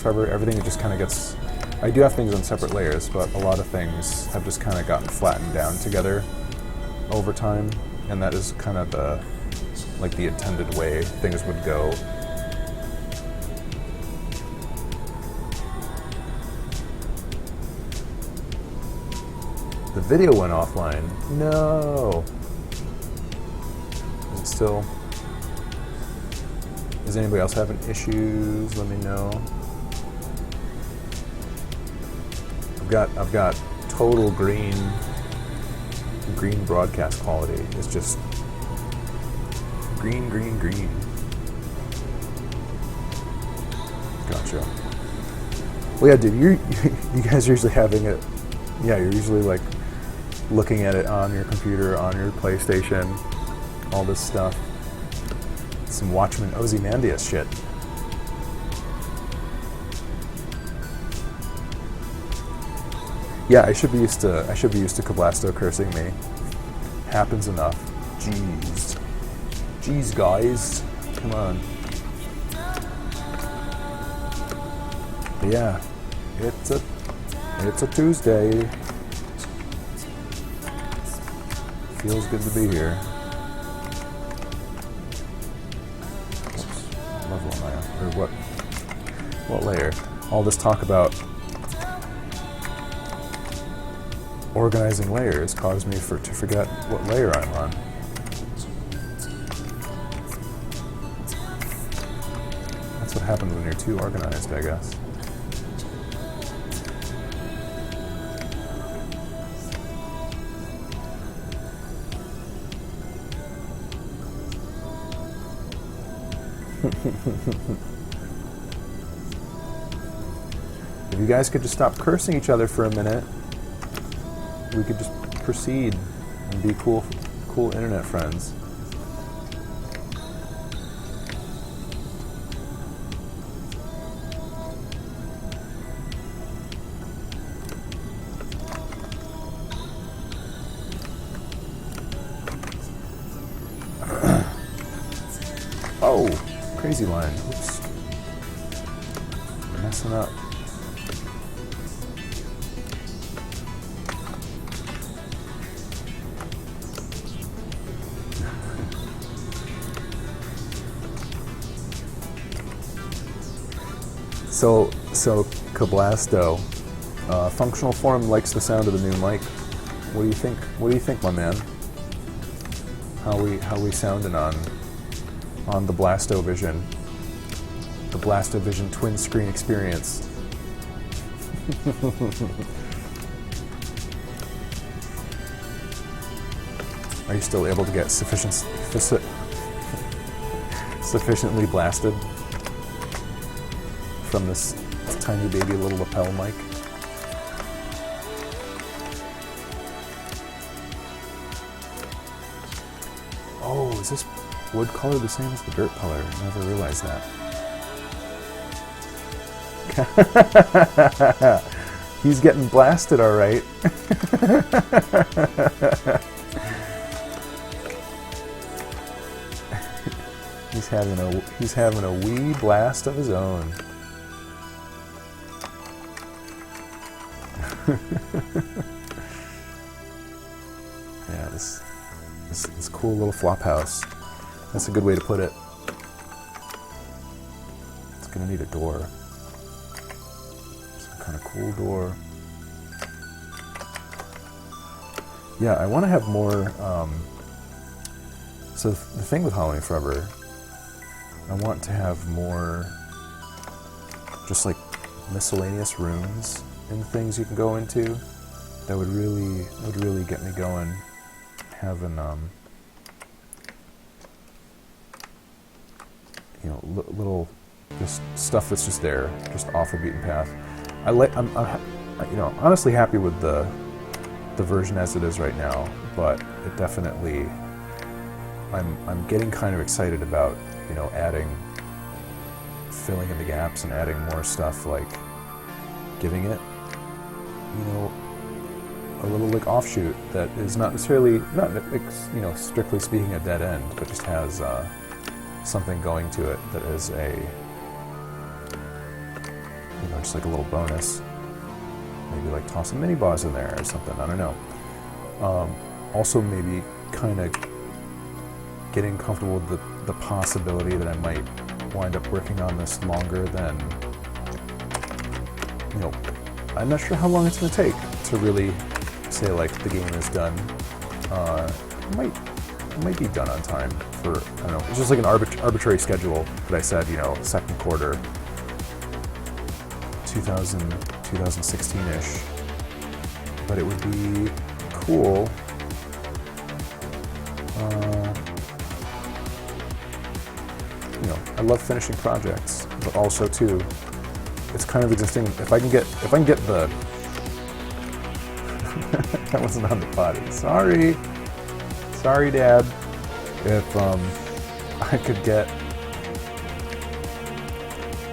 Forever, everything just kind of gets... I do have things on separate layers, but a lot of things have just kind of gotten flattened down together over time, and that is kind of the intended way things would go. The video went offline. No. Is it still? Is anybody else having issues? Let me know. I've got total green broadcast quality. It's just green. Gotcha. Well, yeah, dude, you guys are usually having it. Yeah, you're usually like looking at it on your computer, on your PlayStation, all this stuff. Some Watchmen Ozymandias shit. Yeah, I should be used to Cablasto cursing me. Happens enough. Jeez, guys, come on. But yeah, it's a Tuesday. Feels good to be here. Oops, what level am I on? Or what layer? All this talk about organizing layers caused me to forget what layer I'm on. That's what happens when you're too organized, I guess. If you guys could just stop cursing each other for a minute, we could just proceed and be cool internet friends. Oh, crazy line. Oops. Messing up. So Cablasto, functional form likes the sound of the new mic. What do you think? What do you think, my man? How we sounding on the BlastoVision, the BlastoVision twin screen experience? Are you still able to get sufficiently blasted from this tiny baby little lapel mic? Oh, is this wood color the same as the dirt color? I never realized that. He's getting blasted, all right. He's having a wee blast of his own. Yeah, this cool little flop house. That's a good way to put it. It's gonna need a door. Some kind of cool door. Yeah, I want to have more. So the thing with Halloween Forever, I want to have more, just like miscellaneous rooms and things you can go into. That would really get me going. Having little just stuff that's just there, just off the beaten path. I'm honestly happy with the version as it is right now, but it definitely, I'm getting kind of excited about filling in the gaps and adding more stuff, like giving it a little like offshoot that is not necessarily strictly speaking a dead end, but just has something going to it that is you know, just like a little bonus. Maybe like toss a mini boss in there or something, I don't know. Also maybe kind of getting comfortable with the possibility that I might wind up working on this longer than, you know, I'm not sure how long it's going to take to really say like the game is done. It might be done on time for, I don't know, it's just like an arbitrary schedule that I said, you know, second quarter 2016-ish, but it would be cool. You know, I love finishing projects, but also too, it's kind of existing. If I can get the that wasn't on the potty. Sorry, Dad. If I could get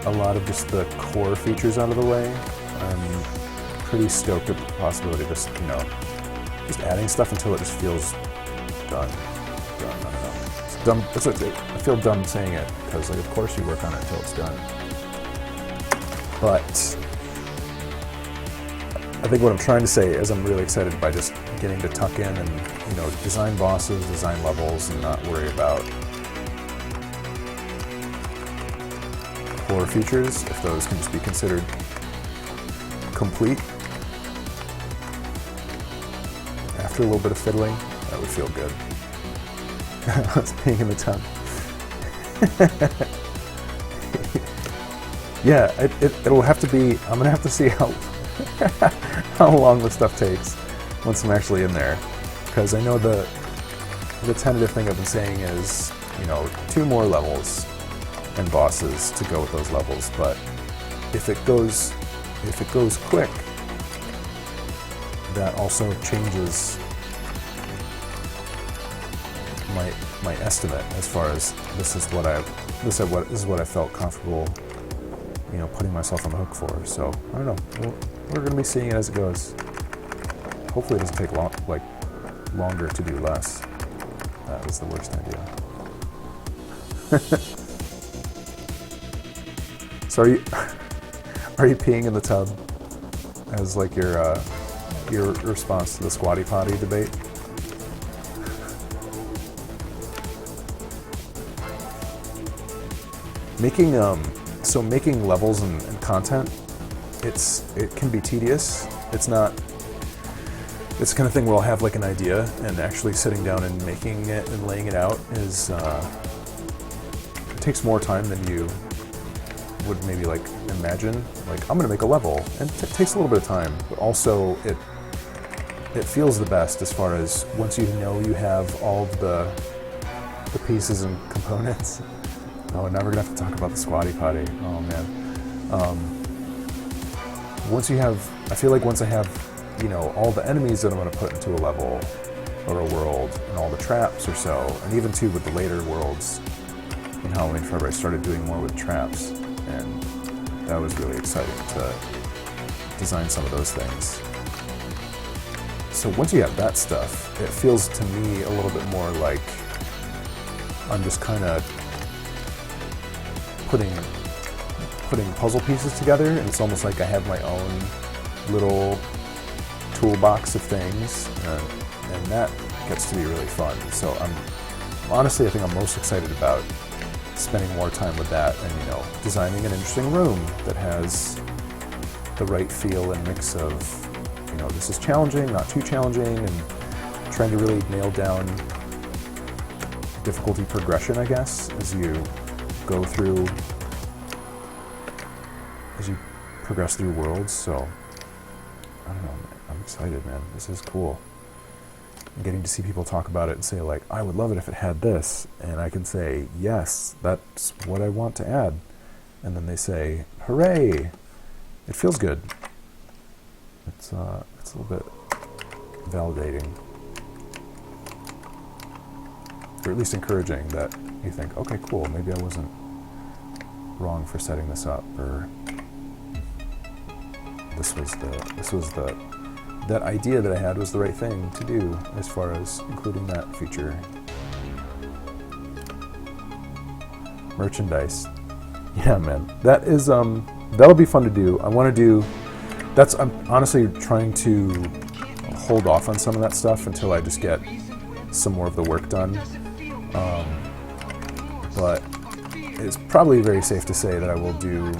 a lot of just the core features out of the way, I'm pretty stoked at the possibility of just, you know, just adding stuff until it just feels done. I don't know. It's dumb. That's what I feel dumb saying it, because like, of course you work on it until it's done. But I think what I'm trying to say is I'm really excited by just getting to tuck in and, you know, design bosses, design levels, and not worry about core features, if those can just be considered complete. After a little bit of fiddling, that would feel good. I was peeing in the tub. Yeah, it'll have to be, I'm gonna have to see how how long the stuff takes once I'm actually in there, because I know the tentative thing I've been saying is, you know, 2 more levels and bosses to go with those levels, but if it goes quick, that also changes my estimate as far as this is what I felt comfortable, you know, putting myself on the hook for. So I don't know. We're going to be seeing it as it goes. Hopefully, it doesn't take longer to do less. That was the worst idea. So are you peeing in the tub as like your response to the squatty potty debate? Making levels and content, it can be tedious. It's the kind of thing where I'll have like an idea, and actually sitting down and making it and laying it out is it takes more time than you would maybe like imagine. Like, I'm gonna make a level, and it takes a little bit of time, but also it feels the best as far as once you know you have all of the pieces and components. Oh, now we're gonna have to talk about the squatty potty. Oh man. I feel like once I have, you know, all the enemies that I'm gonna put into a level or a world, and all the traps or so, and even too with the later worlds in Halloween Forever, I started doing more with traps, and that was really exciting to design some of those things. So once you have that stuff, it feels to me a little bit more like I'm just kind of putting puzzle pieces together, and it's almost like I have my own little toolbox of things, and that gets to be really fun. So honestly, I think I'm most excited about spending more time with that, and, you know, designing an interesting room that has the right feel and mix of, you know, this is challenging, not too challenging, and trying to really nail down difficulty progression, I guess, as you go through, as you progress through worlds. So I don't know, I'm excited, man. This is cool. And getting to see people talk about it and say like, I would love it if it had this, and I can say, yes, that's what I want to add, and then they say, hooray. It feels good. It's a little bit validating, or at least encouraging, that you think, okay, cool, maybe I wasn't wrong for setting this up, or that idea that I had was the right thing to do as far as including that feature. Merchandise. Yeah, man. That is that'll be fun to do. I want to do. I'm honestly trying to hold off on some of that stuff until I just get some more of the work done. But it's probably very safe to say that I will do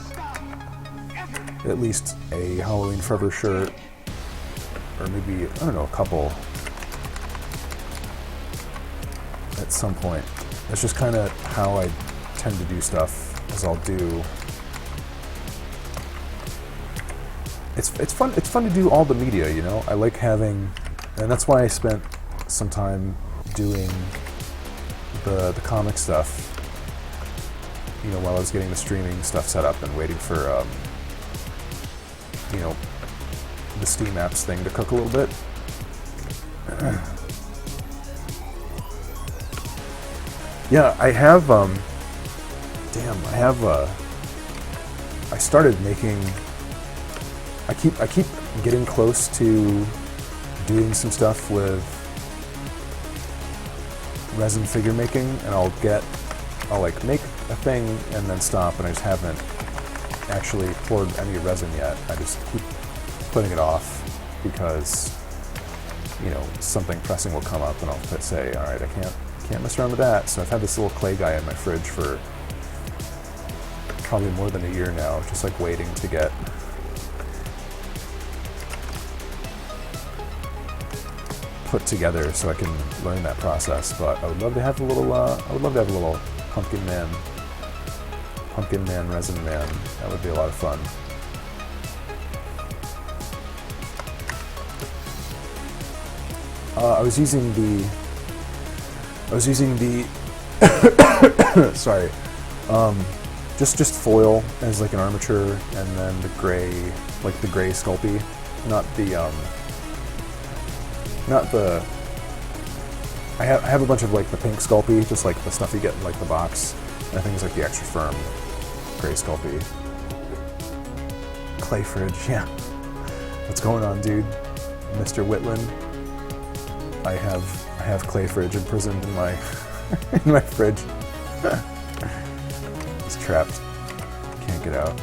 at least a Halloween Forever shirt, or maybe, I don't know, a couple at some point. That's just kind of how I tend to do stuff, is I'll do... It's fun to do all the media, you know? I like having... And that's why I spent some time doing the comic stuff, you know, while I was getting the streaming stuff set up and waiting for, you know, the Steam apps thing to cook a little bit. Yeah, I have, I started making, I keep getting close to doing some stuff with resin figure making, and I'll like make a thing and then stop, and I just haven't actually poured any resin yet. I just keep putting it off because, you know, something pressing will come up and I'll say, all right, I can't mess around with that. So I've had this little clay guy in my fridge for probably more than a year now, just like waiting to get put together so I can learn that process. But I would love to have a little pumpkin man resin man. That would be a lot of fun. I was using the sorry, just foil as like an armature, and then the gray Sculpey, not the I have a bunch of like the pink Sculpey, just like the stuff you get in like the box, and I think it's like the extra firm gray Sculpey. Clay fridge, yeah. What's going on, dude? Mr. Whitland. I have clay fridge imprisoned in my in my fridge. He's trapped. Can't get out.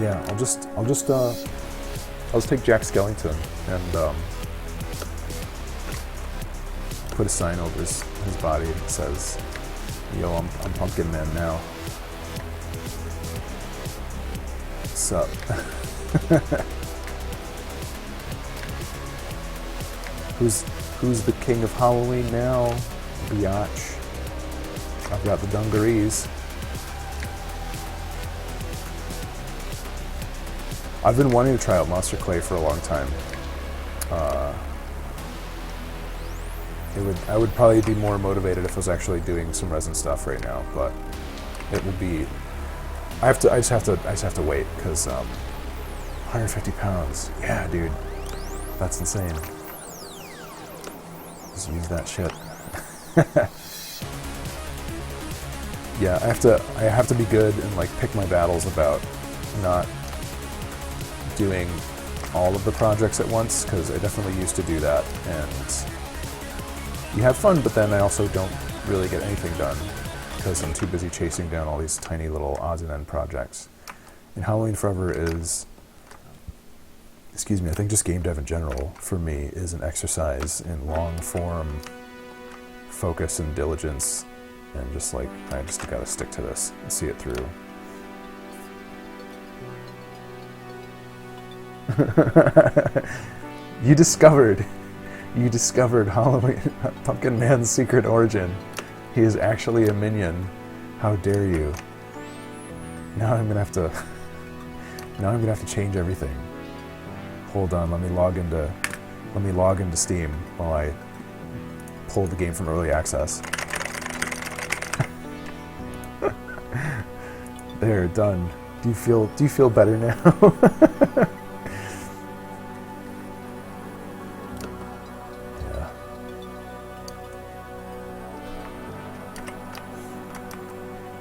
Yeah, I'll just take Jack Skellington and put a sign over his body that says, "Yo, I'm Pumpkin Man now. What's up?" Who's the king of Halloween now? Biatch. I've got the dungarees. I've been wanting to try out Monster Clay for a long time. I would probably be more motivated if I was actually doing some resin stuff right now, but it will be. I just have to wait, because 150 pounds. Yeah, dude, that's insane. Just use that shit. Yeah, I have to be good and like pick my battles about not doing all of the projects at once, because I definitely used to do that, and you have fun, but then I also don't really get anything done because I'm too busy chasing down all these tiny little odds and end projects. And Halloween Forever is, excuse me, I think just game dev in general for me is an exercise in long form focus and diligence, and just like I just gotta stick to this and see it through. You discovered Halloween Pumpkin Man's secret origin. He is actually a minion. How dare you? Now I'm gonna have to change everything. Hold on, let me log into Steam while I pull the game from early access. There, done. Do you feel better now?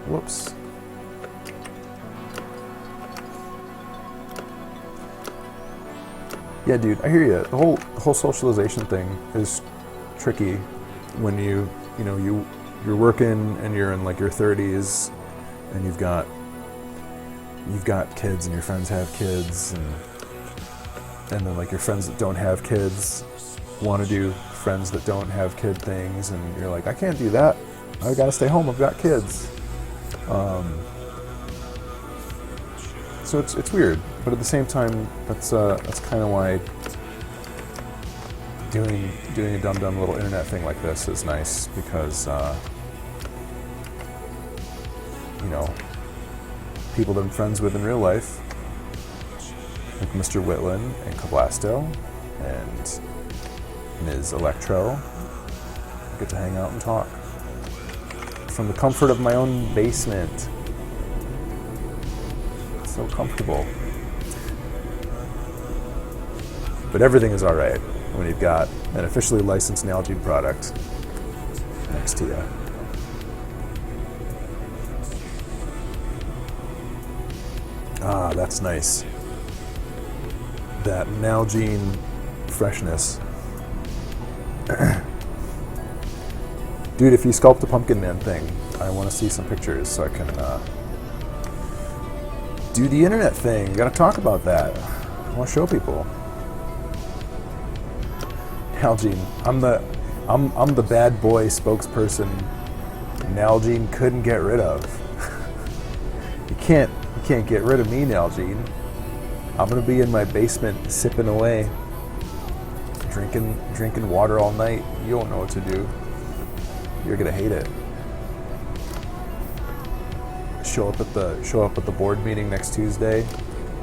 Whoops. Yeah, dude, I hear you. The whole socialization thing is tricky. when you're working and you're in like your 30s and you've got kids and your friends have kids and then like your friends that don't have kids want to do friends that don't have kid things, and you're like, I can't do that. I gotta stay home. I've got kids. So it's weird, but at the same time, that's kind of why doing a dumb little internet thing like this is nice, because people that I'm friends with in real life, like Mr. Whitland and Cablasto and Ms. Electro, get to hang out and talk from the comfort of my own basement. It's so comfortable. But everything is all right when you've got an officially licensed Nalgene product next to you. Ah, that's nice. That Nalgene freshness. Dude, if you sculpt the Pumpkin Man thing, I want to see some pictures so I can do the internet thing. Gotta talk about that. I want to show people. Nalgene, I'm the bad boy spokesperson Nalgene couldn't get rid of. You can't get rid of me, Nalgene. I'm gonna be in my basement sipping away, drinking water all night. You don't know what to do. You're gonna hate it. Show up at the board meeting next Tuesday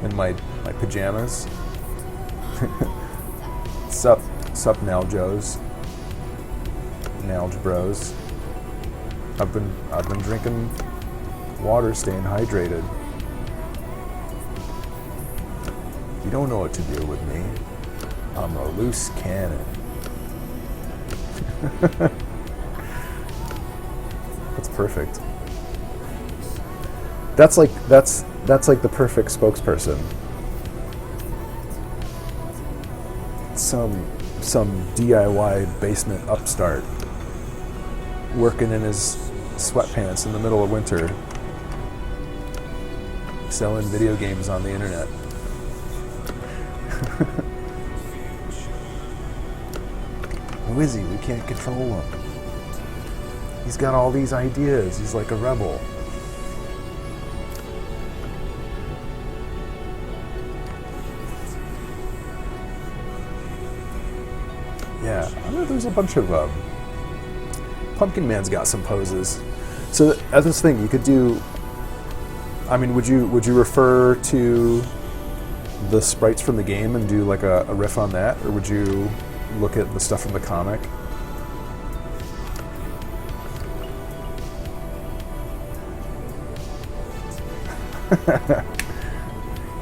in my pajamas. Sup Naljos, Nalj bros. I've been drinking water, staying hydrated. You don't know what to do with me. I'm a loose cannon. That's perfect. That's like the perfect spokesperson. Some DIY basement upstart working in his sweatpants in the middle of winter, selling video games on the internet. Who is he? We can't control him. He's got all these ideas. He's like a rebel. Yeah, I know there's a bunch of Pumpkin Man's got some poses. So that's this thing you could do. I mean, would you refer to the sprites from the game and do like a riff on that, or would you look at the stuff from the comic?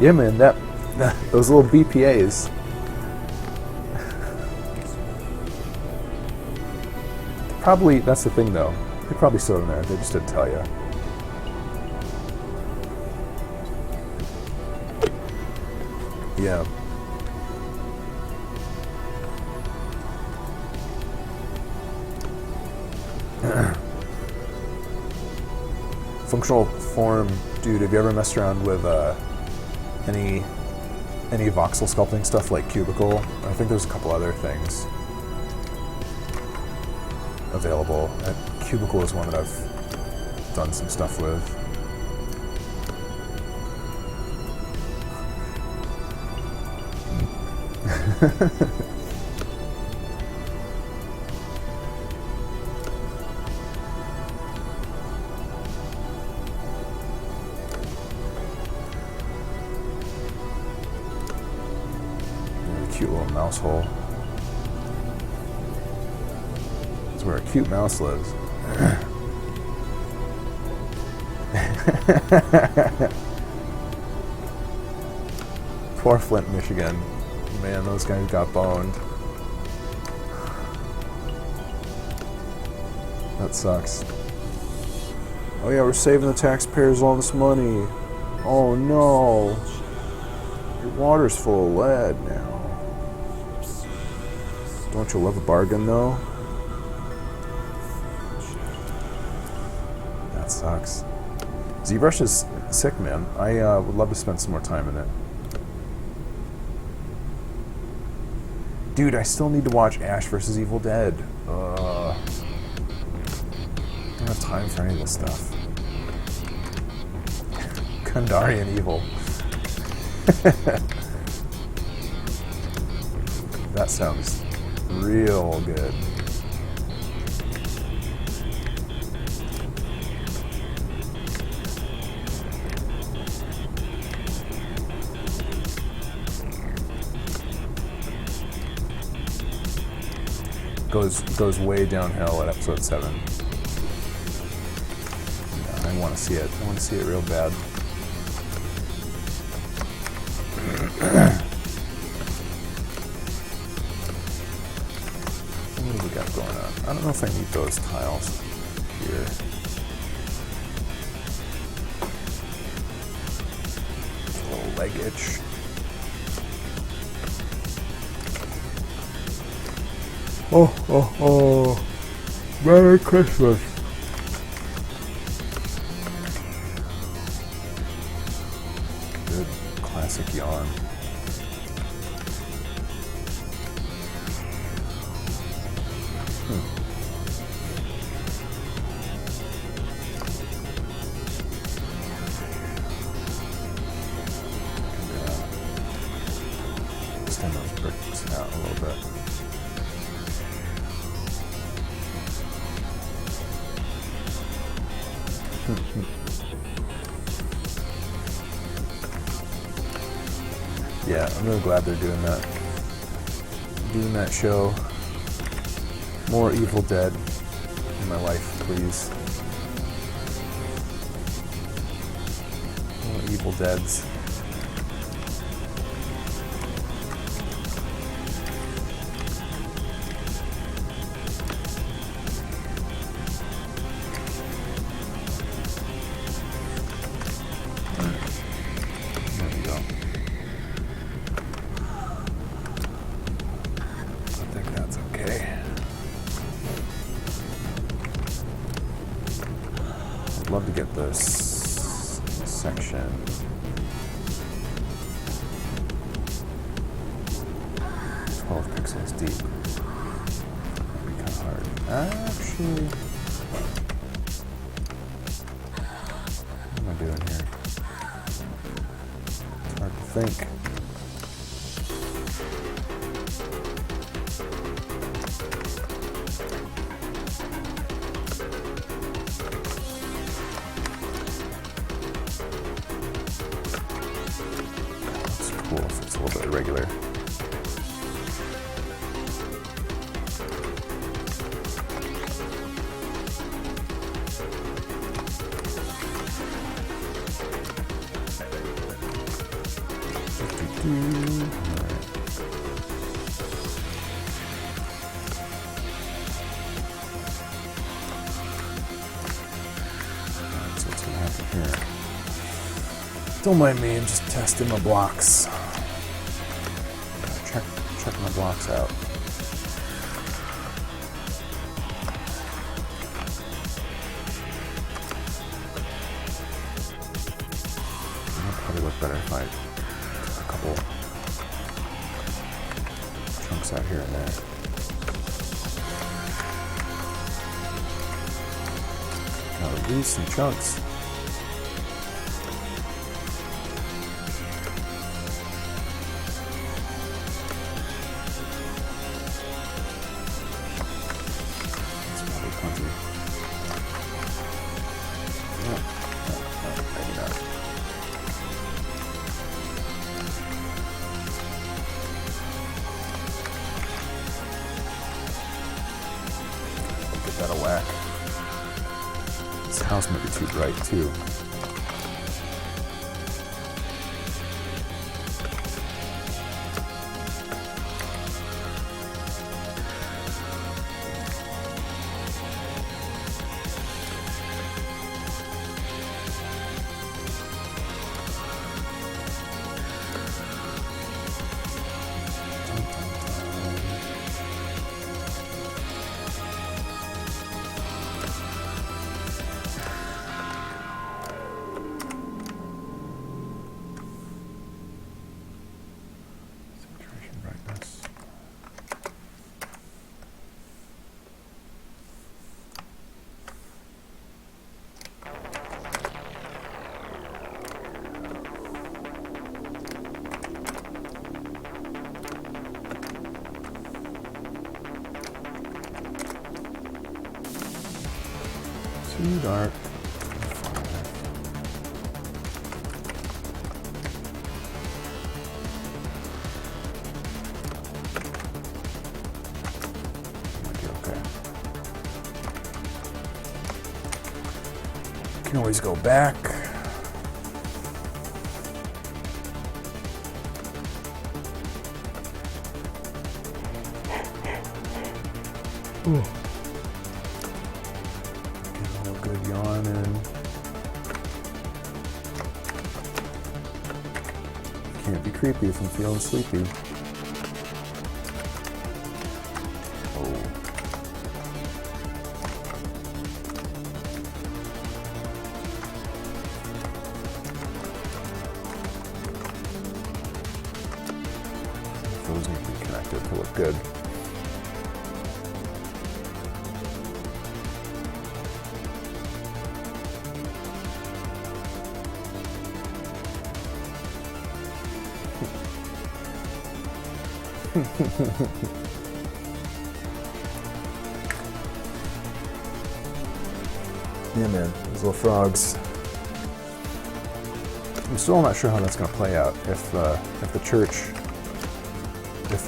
Yeah, man, those little BPAs. Probably, that's the thing though. They probably still in there. They just didn't tell you. Yeah. Functional form, dude. Have you ever messed around with any voxel sculpting stuff like Cubicle? I think there's a couple other things available. Cubicle is one that I've done some stuff with. Cute little mouse hole. It's where a cute mouse lives. Poor Flint, Michigan. Man, those guys got boned. That sucks. Oh yeah, we're saving the taxpayers all this money. Oh no. Your water's full of lead now. Don't you love a bargain though? sucks. ZBrush is sick, man. I would love to spend some more time in it. Dude, I still need to watch Ash vs. Evil Dead. I don't have time for any of this stuff. Kandarian Evil. That sounds real good. Goes way downhill at episode 7. Yeah, I want to see it. I want to see it real bad. What do we got going on? I don't know if I need those tiles here. A little leg itch. Oh. Merry Christmas. Good classic yawn. Extend those bricks out a little bit. Yeah, I'm really glad they're doing that. Doing that show. More Evil Dead in my life, please. More Evil Deads. Love to get this section. Pixels deep. That'd be kind of hard. Actually, what am I doing here? It's hard to think. Cool if it's a little bit irregular. Alright. So what's gonna happen here? Don't mind me, I'm just testing my blocks. Check my blocks out. It'll probably look better if I took a couple chunks out here and there. Gotta lose some chunks. Get that a whack. This house might be too bright too. Too dark. Okay. Can always go back. Ooh. Getting a good yawn in. Can't be creepy if I'm feeling sleepy. Oh. Those need to be connected to look good. Yeah, man, those little frogs. I'm still not sure how that's going to play out. If the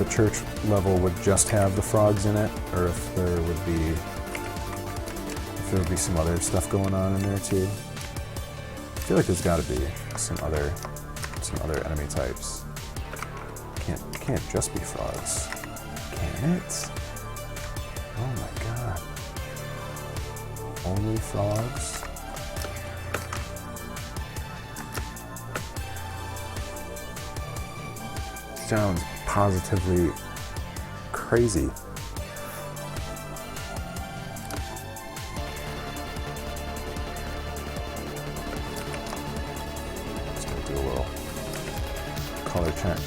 church level would just have the frogs in it, or if there would be some other stuff going on in there too. I feel like there's got to be some other enemy types. It can't just be frogs, can it? Oh my god. Only frogs? Sounds positively crazy. Just gonna do a little color check.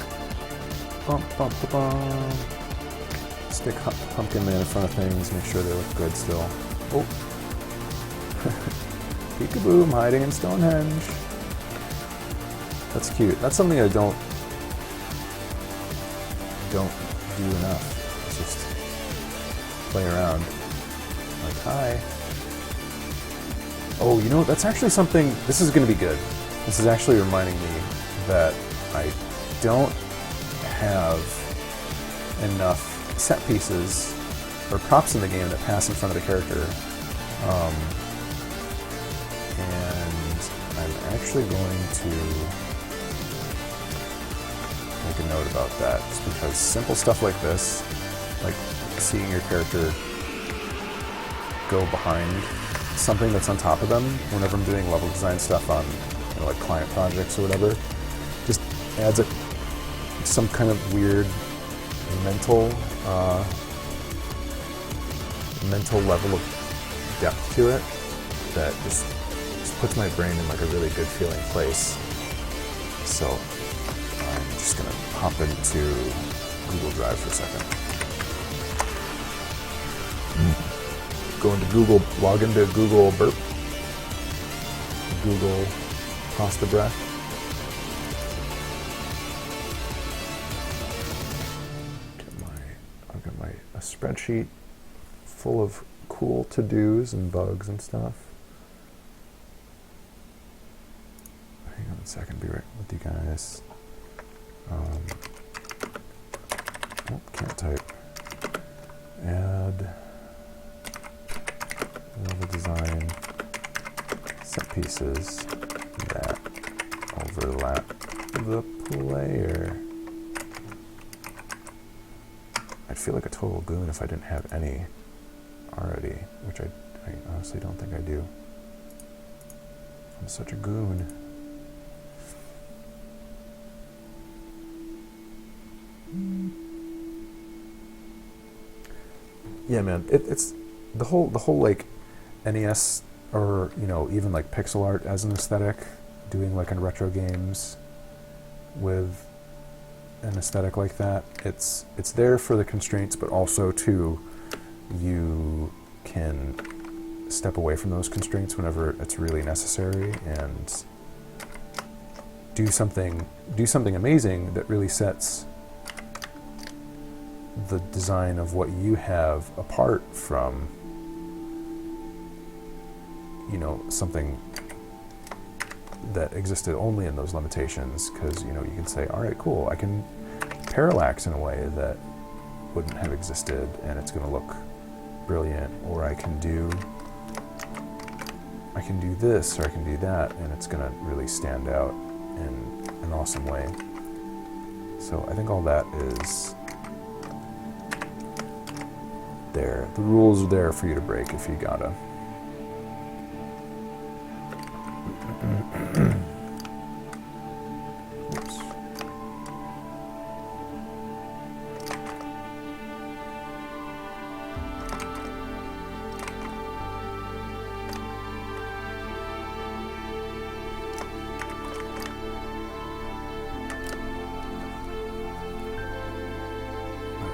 Bum, bum, bum, bum. Stick Pumpkin Man in front of things, make sure they look good still. Oh! Peekaboo, I'm hiding in Stonehenge. That's cute. That's something I don't do enough. It's just play around. Like, hi. Oh, you know, that's actually something, this is going to be good. This is actually reminding me that I don't have enough set pieces or props in the game that pass in front of the character. And I'm actually going to make a note about that, just because simple stuff like this, like seeing your character go behind something that's on top of them whenever I'm doing level design stuff on, you know, like client projects or whatever, just adds some kind of weird mental level of depth to it that just puts my brain in like a really good feeling place. So I'm just gonna hop into Google Drive for a second. Go into Google, log into Google Burp, Google Pasta Breath. I've got a spreadsheet full of cool to-dos and bugs and stuff. Hang on a second, be right with you guys. Oh, can't type. Add level design set pieces that overlap the player. I'd feel like a total goon if I didn't have any already, which I honestly don't think I do. I'm such a goon. Yeah, man, it's the whole like NES, or you know, even like pixel art as an aesthetic, doing like in retro games with an aesthetic like that. It's there for the constraints, but also too, you can step away from those constraints whenever it's really necessary and do something amazing that really sets the design of what you have apart from, you know, something that existed only in those limitations, because, you know, you can say, all right, cool, I can parallax in a way that wouldn't have existed and it's going to look brilliant, or I can do this, or I can do that, and it's going to really stand out in an awesome way. So I think all that is there. The rules are there for you to break if you gotta. Oops.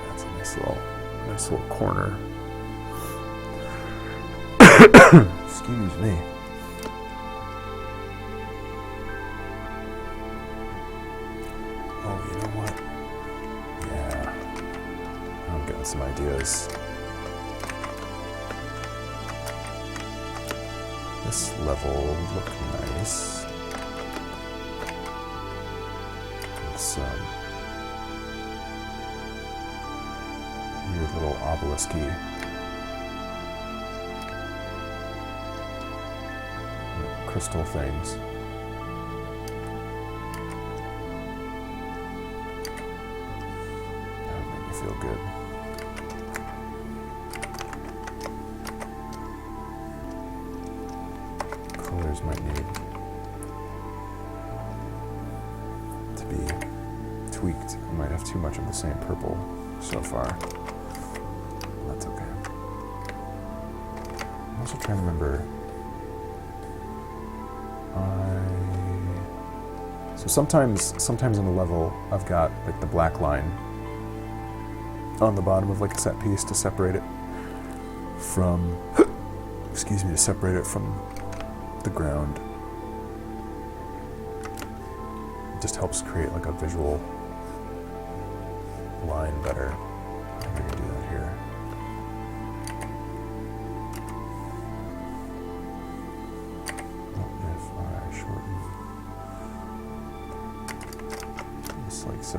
That's a nice little corner. Excuse me. Oh, you know what? Yeah. I'm getting some ideas. This level would look nice. With some weird little obelisk-y crystal things. That would make me feel good. Colors might need to be tweaked. I might have too much of the same purple so far. That's okay. I'm also trying to remember. So sometimes in the level, I've got like the black line on the bottom of like a set piece to separate it from, excuse me, to separate it from the ground. It just helps create like a visual line better. I think I can do that here. Like so.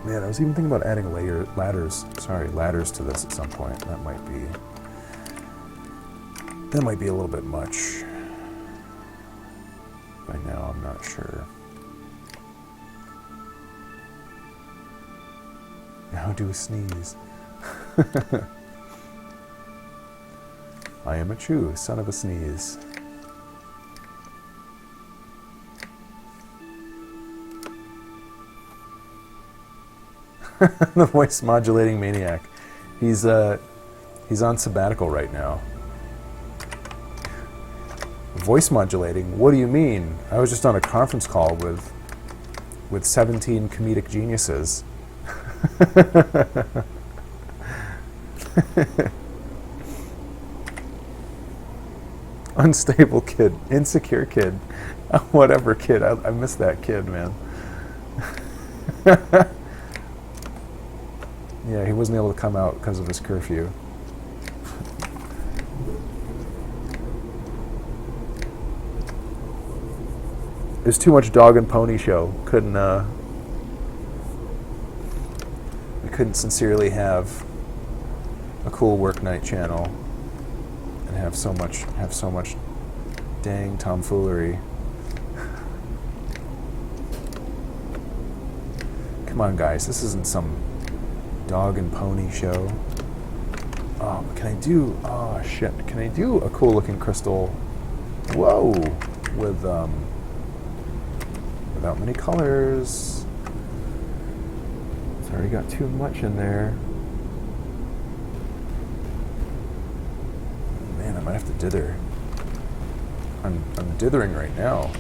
Man, I was even thinking about adding ladders to this at some point. That might be a little bit much. By now, I'm not sure. Now do a sneeze. I am a Chew, son of a sneeze. The voice modulating maniac. He's on sabbatical right now. Voice modulating? What do you mean? I was just on a conference call with 17 comedic geniuses. Unstable kid, insecure kid, whatever kid. I miss that kid, man. Yeah, he wasn't able to come out because of his curfew. There's too much dog and pony show. We couldn't sincerely have a cool work night channel and have so much dang tomfoolery. Come on, guys, this isn't some dog and pony show. Oh, can I do a cool looking crystal? Whoa, without many colors. It's already got too much in there. Man, I might have to dither. I'm dithering right now.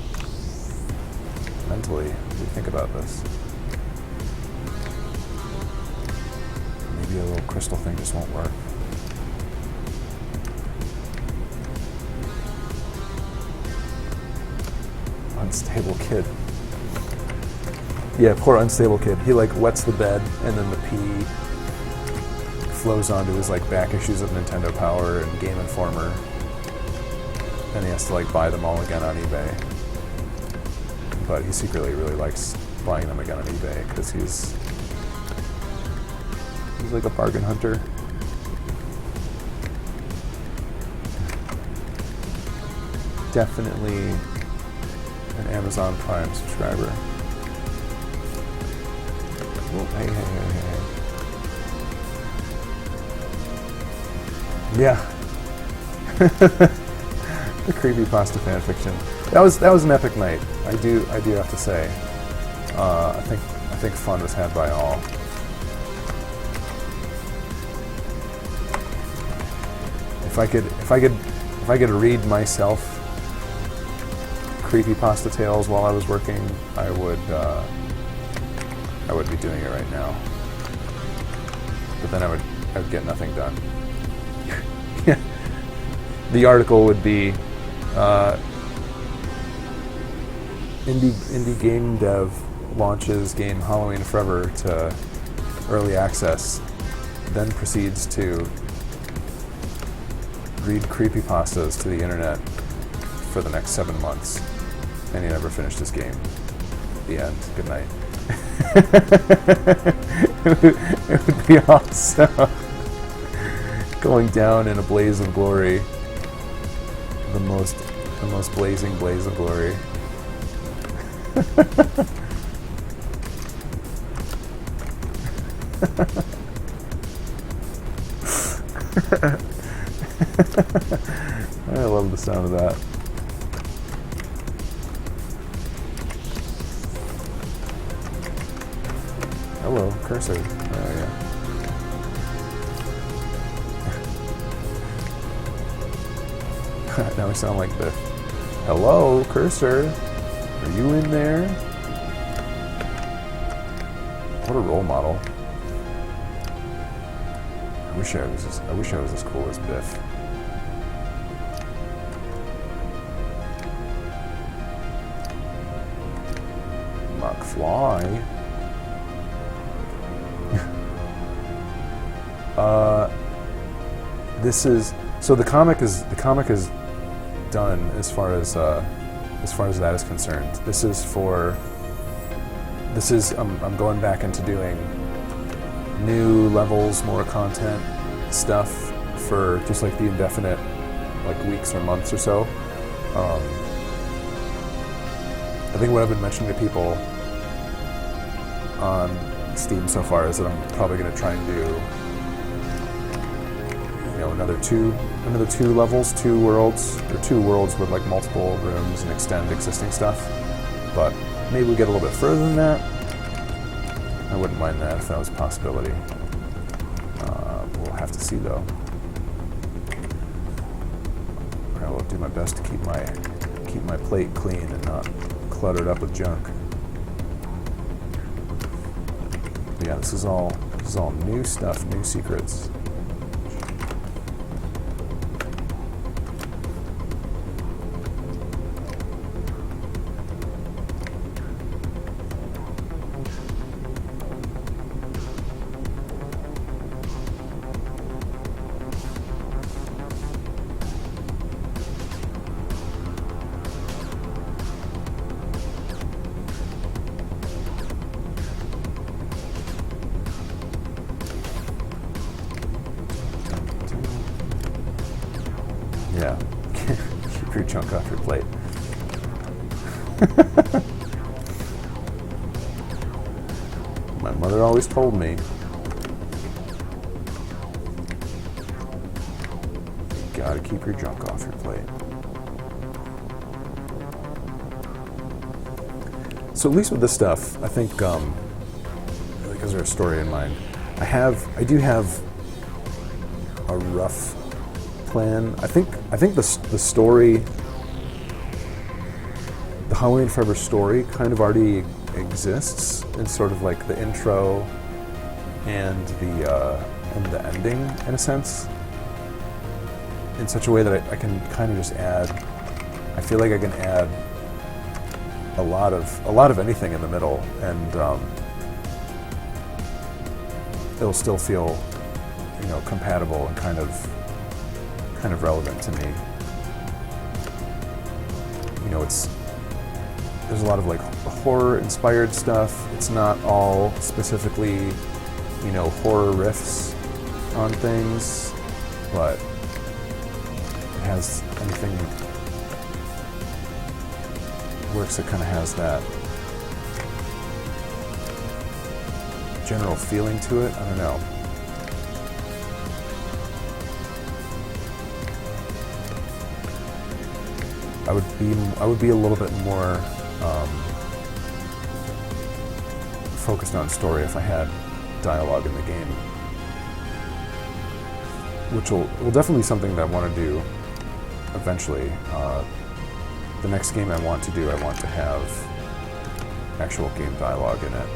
Mentally, what do you think about this? Maybe a little crystal thing just won't work. Unstable kid. Yeah, poor unstable kid. He like wets the bed and then the pee flows onto his like back issues of Nintendo Power and Game Informer, and he has to like buy them all again on eBay. But he secretly really likes buying them again on eBay because he's like a bargain hunter. Definitely an Amazon Prime subscriber. Oh, hey. Yeah. The creepypasta fanfiction. That was an epic night. I do have to say. I think fun was had by all. If I could read myself creepypasta tales while I was working, I would be doing it right now. But then I would get nothing done. The article would be indie game dev launches game Halloween Forever to early access, then proceeds to read creepypastas to the internet for the next 7 months, and he never finished his game. The end. Good night. It would be awesome. Going down in a blaze of glory. The most blazing blaze of glory. I love the sound of that. Hello, cursor. Oh yeah. Now we sound like the hello, cursor. Are you in there? What a role model. I wish I was as cool as Biff. McFly. This is so the comic is done as far as that is concerned. I'm going back into doing new levels, more content stuff for just like the indefinite, like weeks or months or so. I think what I've been mentioning to people on Steam so far is that I'm probably going to try and do, another two levels, 2 worlds, or 2 worlds with like multiple rooms and extend existing stuff. But maybe we get a little bit further than that. I wouldn't mind that if that was a possibility. We'll have to see though. I will do my best to keep my plate clean and not cluttered up with junk. But yeah, this is all new stuff, new secrets. Yeah, keep your junk off your plate. My mother always told me, you gotta keep your junk off your plate. So at least with this stuff, I think, because there's a story in mind, I do have a rough plan. I think the story, the Halloween Forever story, kind of already exists in sort of like the intro and the ending, in a sense, in such a way that I can kind of just add. I feel like I can add a lot of anything in the middle, and it'll still feel you know, compatible and kind of relevant to me. You know, there's a lot of like horror-inspired stuff. It's not all specifically, you know, horror riffs on things, but it has anything works that kind of has that general feeling to it. I don't know. I would be a little bit more focused on story if I had dialogue in the game, which will definitely be something that I want to do eventually. The next game I want to do, I want to have actual game dialogue in it.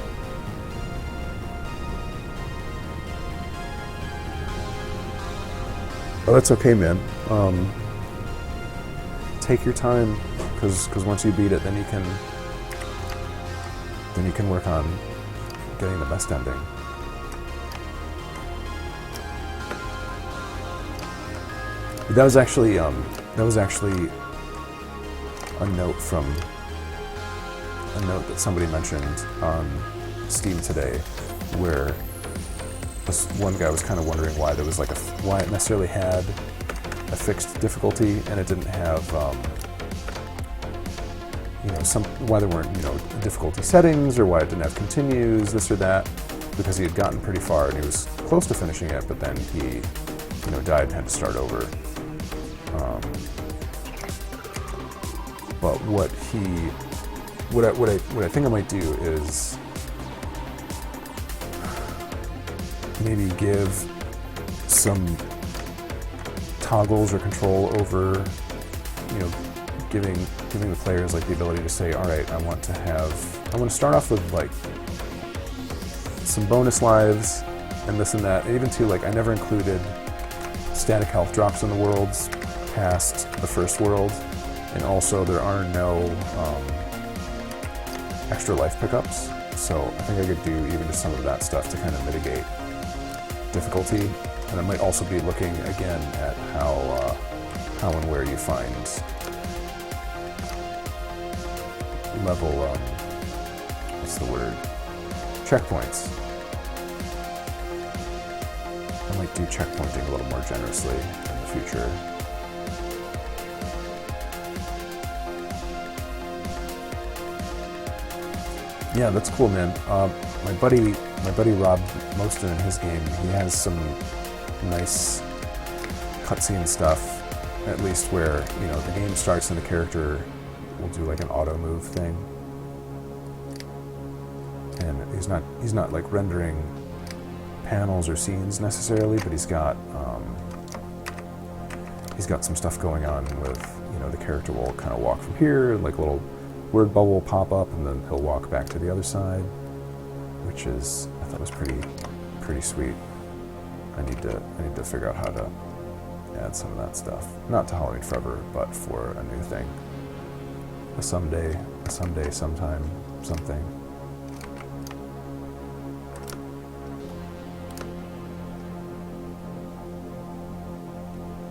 Oh, that's okay, man. Take your time, because once you beat it, then you can work on getting the best ending. That was actually a note that somebody mentioned on Steam today, where this one guy was kind of wondering why there was like why it necessarily had a fixed difficulty and it didn't have you know, why there weren't, you know, difficulty settings, or why it didn't have continues, this or that, because he had gotten pretty far and he was close to finishing it, but then he, you know, died and had to start over. But what I think I might do is maybe give some toggles or control over, you know, giving the players like the ability to say, all right, I want to start off with like some bonus lives and this and that, and even too, like, I never included static health drops in the worlds past the first world, and also there are no extra life pickups, so I think I could do even just some of that stuff to kind of mitigate difficulty. And I might also be looking again at how and where you find level, what's the word? Checkpoints. I might do checkpointing a little more generously in the future. Yeah, that's cool, man. My buddy Rob Moston in his game, he has some nice cutscene stuff, at least where, you know, the game starts and the character will do like an auto move thing, and he's not like rendering panels or scenes necessarily, but he's got some stuff going on with, you know, the character will kind of walk from here, like a little word bubble will pop up, and then he'll walk back to the other side, which is, I thought was pretty sweet. I need to figure out how to add some of that stuff. Not to Halloween Forever, but for a new thing. Someday, sometime, something.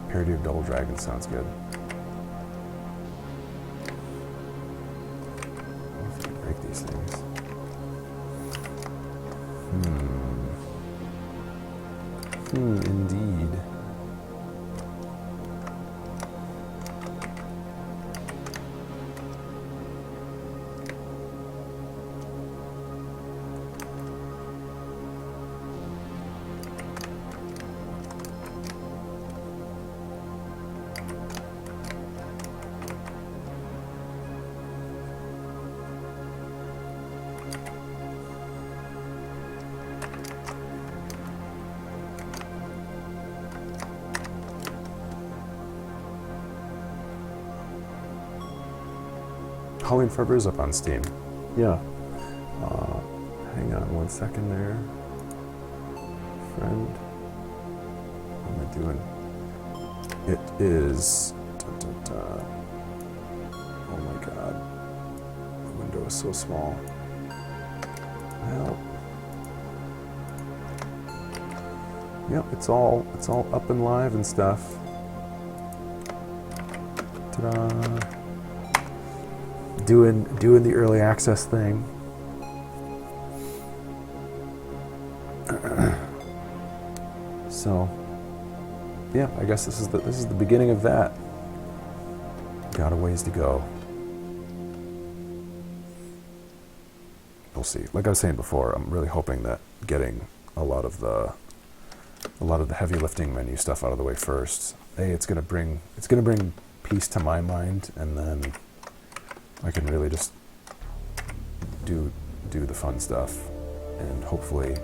Parody of Double Dragon sounds good. I don't know if I can break these things. Indeed. Halloween Forever is up on Steam. Yeah. Hang on one second there. Friend. What am I doing? It is... Oh my god. The window is so small. Well... Yep, it's all up and live and stuff. Ta-da! Doing the early access thing. So, yeah, I guess this is the beginning of that. Got a ways to go. We'll see. Like I was saying before, I'm really hoping that getting a lot of the heavy lifting menu stuff out of the way first. It's gonna bring peace to my mind, and then I can really just do the fun stuff, and hopefully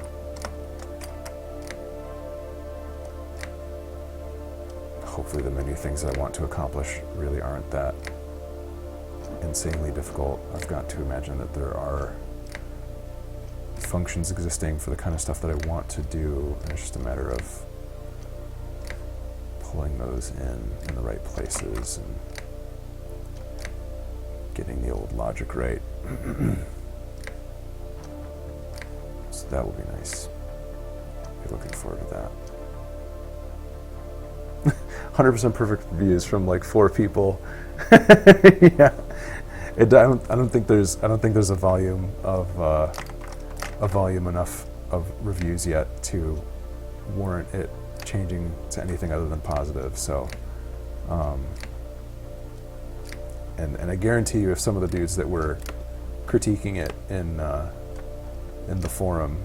the menu things that I want to accomplish really aren't that insanely difficult. I've got to imagine that there are functions existing for the kind of stuff that I want to do, and it's just a matter of pulling those in the right places and getting the old logic right. So that will be nice. Be looking forward to that. 100% perfect reviews from like 4 people. Yeah, I don't think there's a volume enough of reviews yet to warrant it changing to anything other than positive. So, and I guarantee you, if some of the dudes that were critiquing it in the forum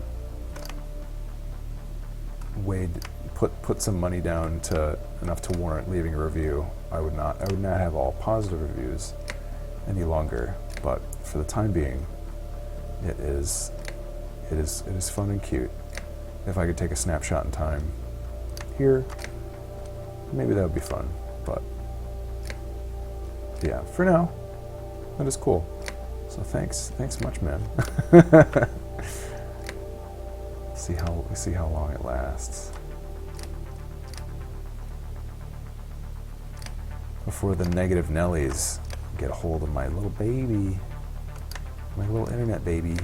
put some money down to enough to warrant leaving a review, I would not have all positive reviews any longer. But for the time being, it is fun and cute. If I could take a snapshot in time here, maybe that would be fun. But yeah, for now, that is cool. So thanks much, man. See how long it lasts before the negative Nellies get a hold of my little baby, my little internet baby.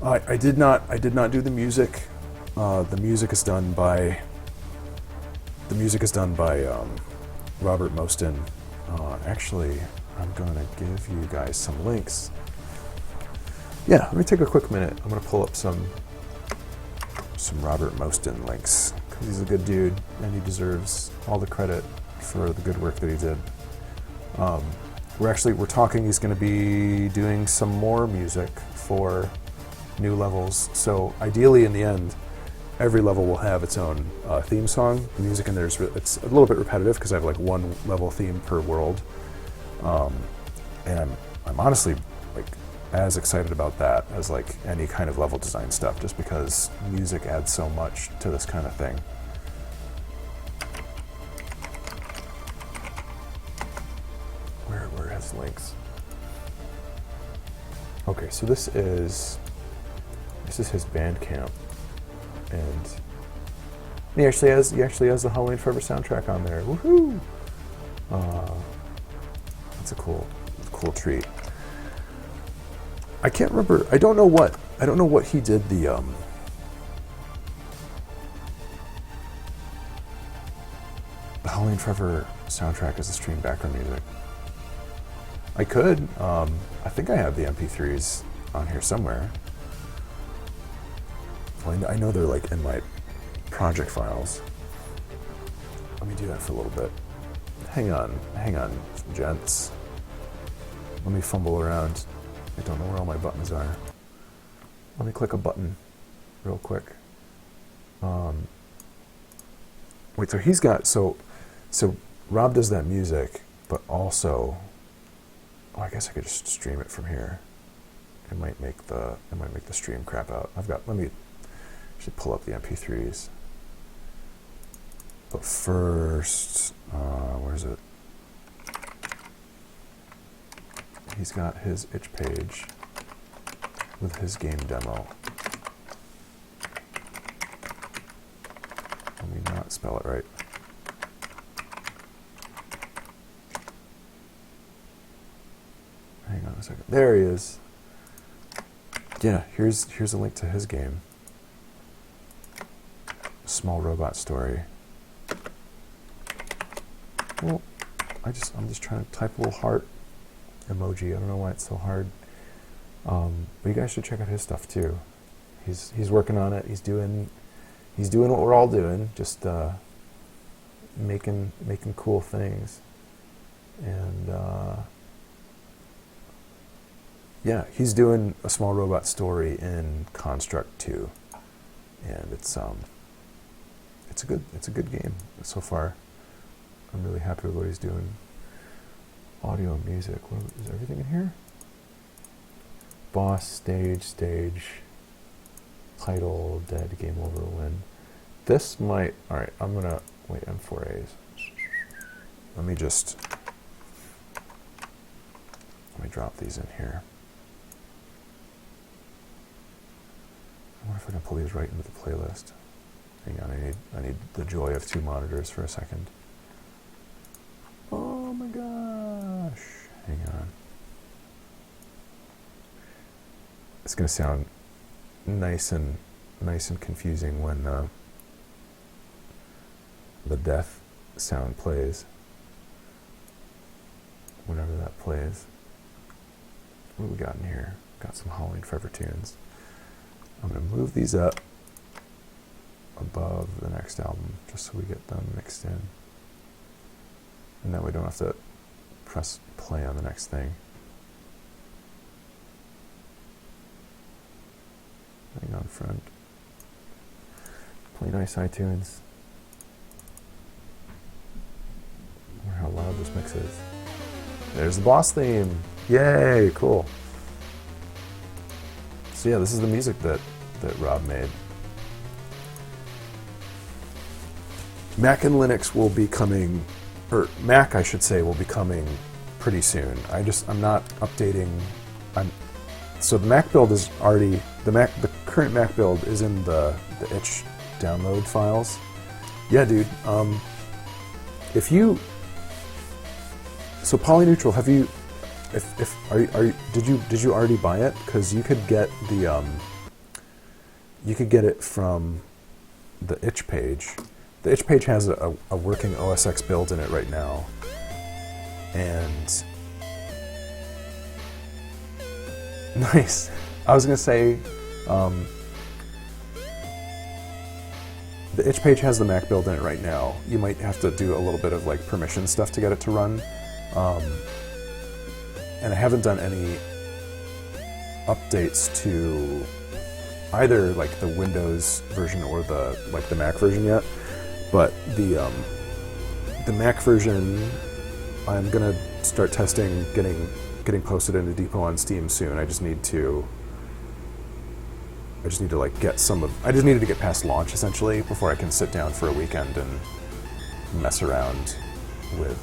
I did not do the music. The music is done by Robert Moston. Actually, I'm gonna give you guys some links. Yeah, let me take a quick minute. I'm gonna pull up some Robert Moston links, because he's a good dude and he deserves all the credit for the good work that he did. We're talking. He's going to be doing some more music for new levels. So ideally, in the end, every level will have its own theme song. The music in there it's a little bit repetitive because I have like one level theme per world, and I'm honestly like as excited about that as like any kind of level design stuff, just because music adds so much to this kind of thing. Where are his links? Okay, so this is his Bandcamp, and he actually has the Halloween Forever soundtrack on there. Woohoo! That's a cool treat. I can't remember. I don't know what he did the Halloween Forever soundtrack as a stream background music. I could. I think I have the MP3s on here somewhere. Well, I know they're like in my project files. Let me do that for a little bit. Hang on, gents. Let me fumble around. I don't know where all my buttons are. Let me click a button real quick. Wait, so he's got, so Rob does that music, but also, I guess I could just stream it from here. It might make the stream crap out. Should pull up the MP3s. But first, where is it? He's got his itch page with his game demo. Let me not spell it right. hang on a second. There he is. Yeah, here's a link to his game. Small Robot Story. Well, I'm just trying to type a little heart emoji. I don't know why it's so hard. But you guys should check out his stuff too. He's working on it. He's doing what we're all doing, just making cool things. And yeah, he's doing a Small Robot Story in Construct 2, and it's a good game so far. I'm really happy with what he's doing. Audio and music. Is everything in here? Boss, stage, title, dead, game over, win. This might. All right, I'm gonna wait. M4As. Let me drop these in here. I wonder if I can pull these right into the playlist. Hang on, I need the joy of 2 monitors for a second. Oh my gosh! Hang on. It's gonna sound nice and confusing when the death sound plays. Whenever that plays. What do we got in here? Got some Halloween Forever tunes. I'm going to move these up above the next album just so we get them mixed in. And that way we don't have to press play on the next thing. Hang on, friend. Play nice iTunes. I wonder how loud this mix is. There's the boss theme. Yay, cool. So yeah, this is the music that Rob made. Mac and Linux will be coming, or Mac I should say, will be coming pretty soon. I'm not updating. So the Mac build is already, the current Mac build is in the itch download files. Yeah, dude. So Polyneutral, have you? Did you already buy it? Because you could get the you could get it from the itch page. The itch page has a working OS X build in it right now, and nice. I was gonna say the itch page has the Mac build in it right now. You might have to do a little bit of like permission stuff to get it to run. And I haven't done any updates to either like the Windows version or the Mac version yet. But the Mac version, I'm gonna start testing, getting posted into Depot on Steam soon. I just need to like get I just needed to get past launch essentially before I can sit down for a weekend and mess around with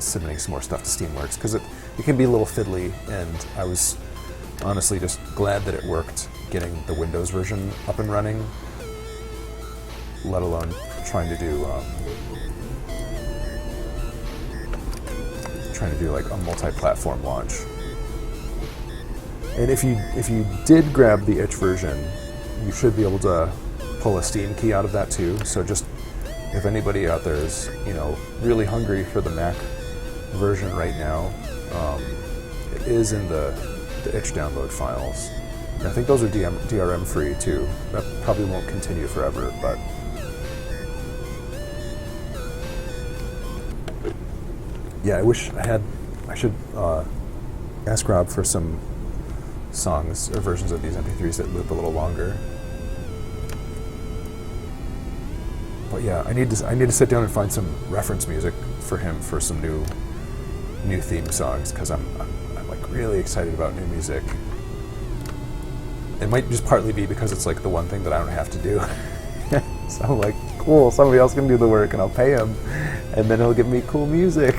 submitting some more stuff to Steamworks, because it can be a little fiddly, and I was honestly just glad that it worked getting the Windows version up and running, let alone trying to do like a multi-platform launch. And if you did grab the itch version, you should be able to pull a Steam key out of that too. So just if anybody out there is really hungry for the Mac version right now, it is in the itch download files. And I think those are DRM free too. That probably won't continue forever, but yeah, I should ask Rob for some songs or versions of these MP3s that loop a little longer. But yeah, I need to sit down and find some reference music for him for some new theme songs, because I'm like really excited about new music. It might just partly be because it's like the one thing that I don't have to do. So I'm like, cool, somebody else can do the work and I'll pay him, and then he'll give me cool music.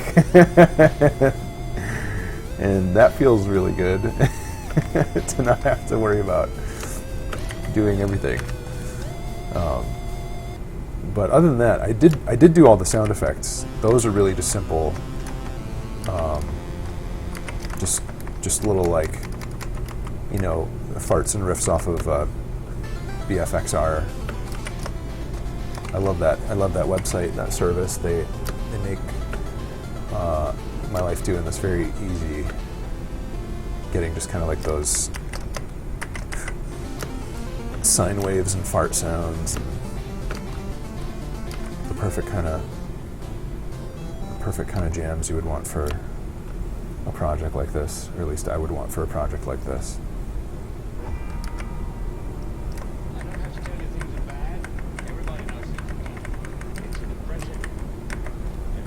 And that feels really good to not have to worry about doing everything. But other than that, I did do all the sound effects. Those are really just simple. just little like, you know, farts and riffs off of BFXR. I love that. I love that website, that service. They make my life doing this very easy. Getting just kind of like those sine waves and fart sounds, and the perfect kind of jams you would want for a project like this, or at least I would want for a project like this.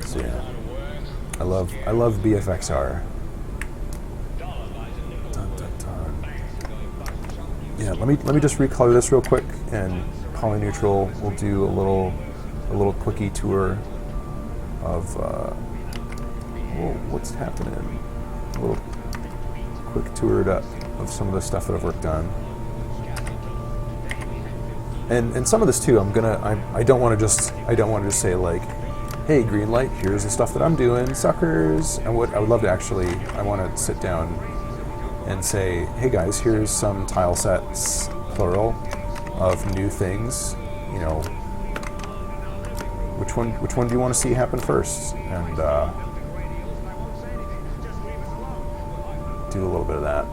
So yeah, I love BFXR. Dun, dun, dun. Yeah, let me just recolor this real quick, and Polyneutral will do a little quickie tour of what's happening. A little quick tour of some of the stuff that I've worked on, and some of this too. I don't want to just say like, hey, green light, here's the stuff that I'm doing, suckers. I would love to actually. I want to sit down and say, hey guys, here's some tile sets, plural, of new things. You know, which one do you want to see happen first? And do a little bit of that.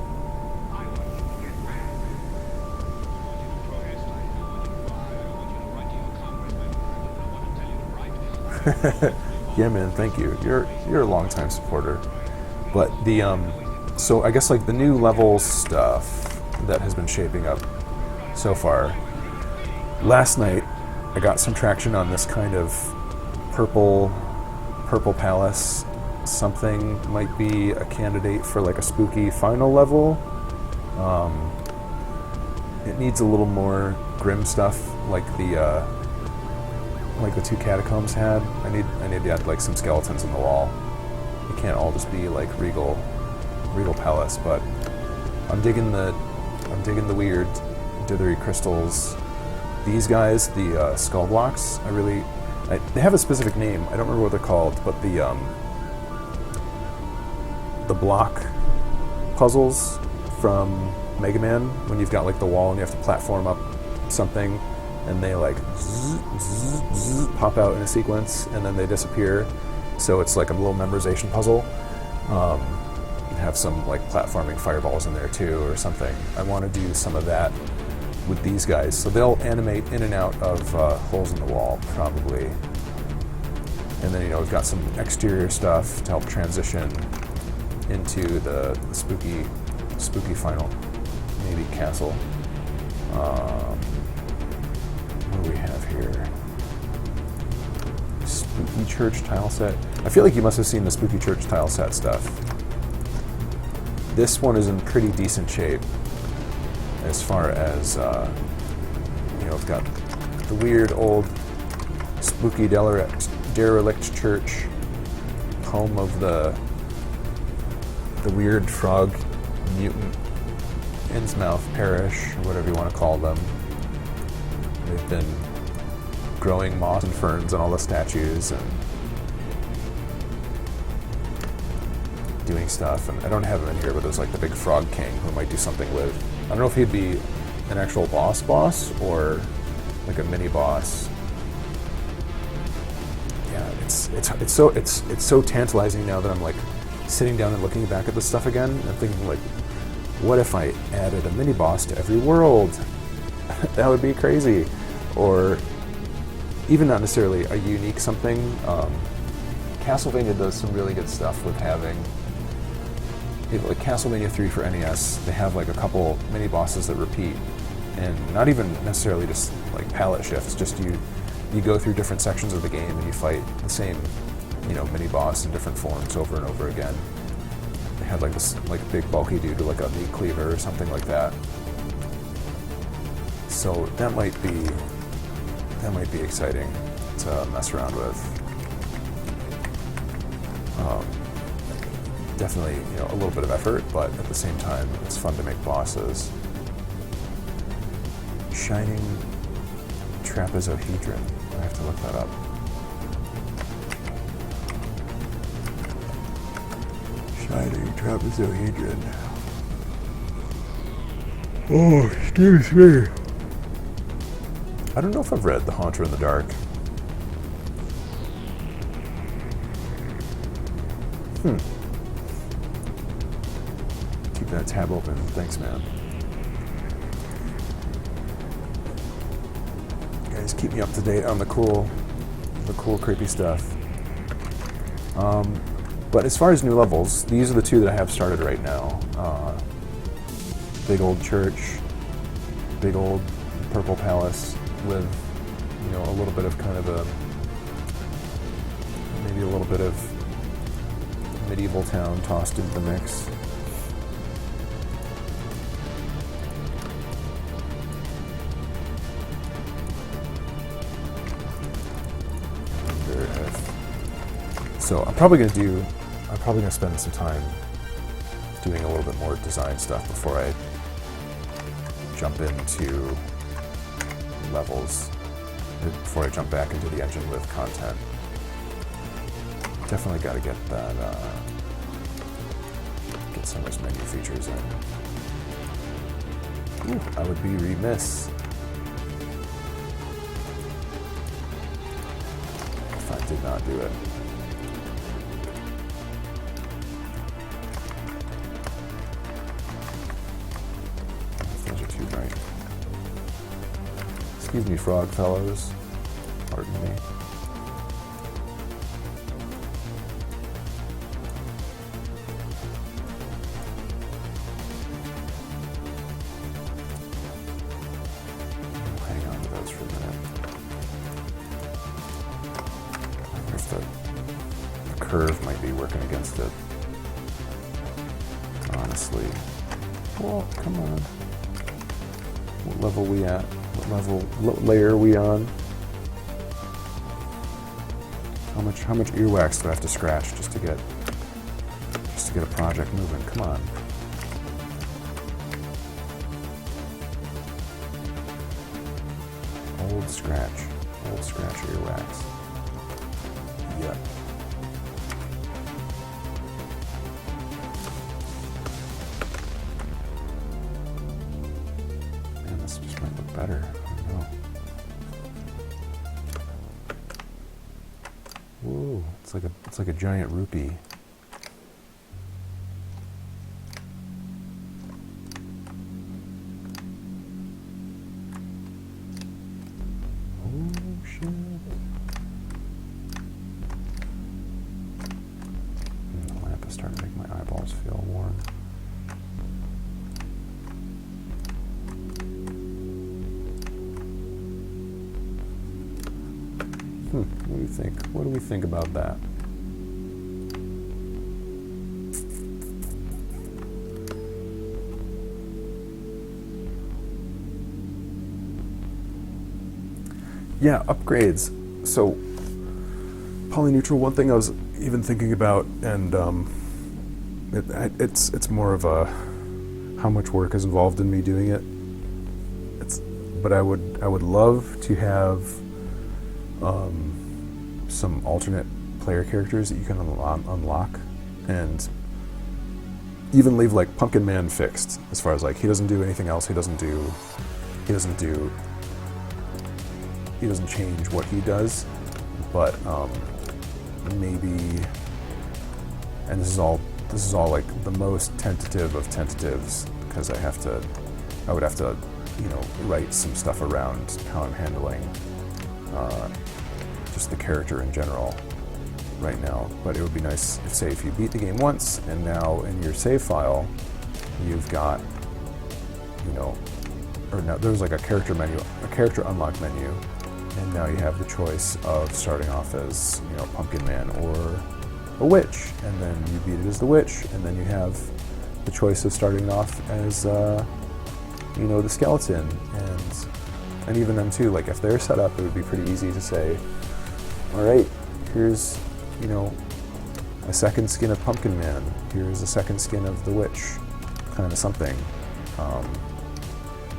Yeah, man, thank you. You're a longtime supporter. But the so I guess like the new level stuff that has been shaping up so far. Last night I got some traction on this kind of purple palace. Something might be a candidate for like a spooky final level. It needs a little more grim stuff, like the two catacombs had. I need to add like some skeletons in the wall. It can't all just be like regal palace. But I'm digging the weird dithery crystals. These guys, the skull blocks, they have a specific name. I don't remember what they're called, but the block puzzles from Mega Man, when you've got like the wall and you have to platform up something, and they like pop out in a sequence and then they disappear. So it's like a little memorization puzzle. You have some like platforming fireballs in there too or something. I want to do some of that with these guys. So they'll animate in and out of holes in the wall probably. And then, you know, we've got some exterior stuff to help transition into the spooky final, maybe castle. What do we have here? Spooky church tile set. I feel like you must have seen the spooky church tile set stuff. This one is in pretty decent shape as far as, you know, it's got the weird old spooky derelict church, home of the weird frog mutant Innsmouth parish, or whatever you want to call them. They've been growing moss and ferns on all the statues and doing stuff. And I don't have him in here, but there's like the big frog king who I might do something with. I don't know if he'd be an actual boss or like a mini boss. Yeah, it's so tantalizing now that I'm like sitting down and looking back at this stuff again and thinking like, what if I added a mini boss to every world? That would be crazy. Or even not necessarily a unique something. Castlevania does some really good stuff with having, you know, like Castlevania 3 for NES, they have like a couple mini bosses that repeat, and not even necessarily just like palette shifts, just you go through different sections of the game and you fight the same, you know, mini boss in different forms over and over again. They had like this like big bulky dude with like a meat cleaver or something like that. So that might be exciting to mess around with. Definitely, you know, a little bit of effort, but at the same time, it's fun to make bosses. Shining trapezohedron. I have to look that up. Fighting trapezohedron. Oh, excuse me. I don't know if I've read The Haunter in the Dark. Keep that tab open. Thanks, man. You guys keep me up to date on the cool, creepy stuff. But as far as new levels, these are the two that I have started right now. Big old church, big old purple palace with, a little bit of kind of maybe a little bit of medieval town tossed into the mix. So I'm probably going to spend some time doing a little bit more design stuff before I jump into levels, before I jump back into the engine with content. Definitely got to get that, get some of those menu features in. Ooh, I would be remiss if I did not do it. Those are too bright. Excuse me, frog fellows. Pardon me. Hang on to those for a minute. I wonder if the curve might be working against it. Honestly. Well, come on. What level we at? What layer are we on? How much earwax do I have to scratch just to get a project moving? Come on. Old scratch earwax. Yep. Man, this just might look better. I don't know. Whoa, it's like a giant rupee. Oh shit. And the lamp is starting to make my eyeballs feel warm. What do you think? What do we think about that? Yeah, upgrades. So, polyneutral, one thing I was even thinking about, and it's more of a how much work is involved in me doing it. But I would love to have some alternate player characters that you can unlock, and even leave like Pumpkin Man fixed, as far as like he doesn't do anything else. He doesn't change what he does, but maybe, and this is all like the most tentative of tentatives, because I would have to write some stuff around how I'm handling just the character in general right now. But it would be nice if you beat the game once, and now in your save file you've got, or now there's like a character unlock menu, and now you have the choice of starting off as Pumpkin Man or a witch, and then you beat it as the witch, and then you have the choice of starting off as the skeleton, and even them too. Like if they're set up, it would be pretty easy to say, all right, here's a second skin of Pumpkin Man, here's a second skin of the witch, kind of something,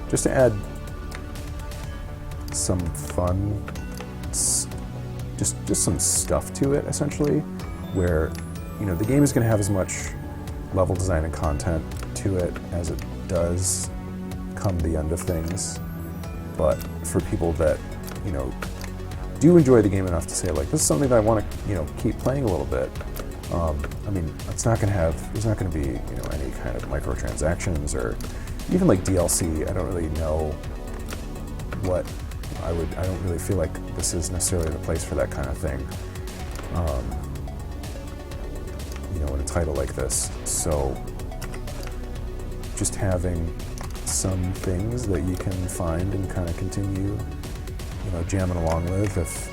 just to add some fun, just some stuff to it, essentially, where the game is going to have as much level design and content to it as it does come the end of things. But for people that, you know, do enjoy the game enough to say, like, this is something that I want to, you know, keep playing a little bit. I mean, it's not going to have, there's not going to be, you know, any kind of microtransactions or even like DLC. I don't really know what I don't really feel like this is necessarily the place for that kind of thing. You know, in a title like this. So just having some things that you can find and kind of continue, you know, jamming along with if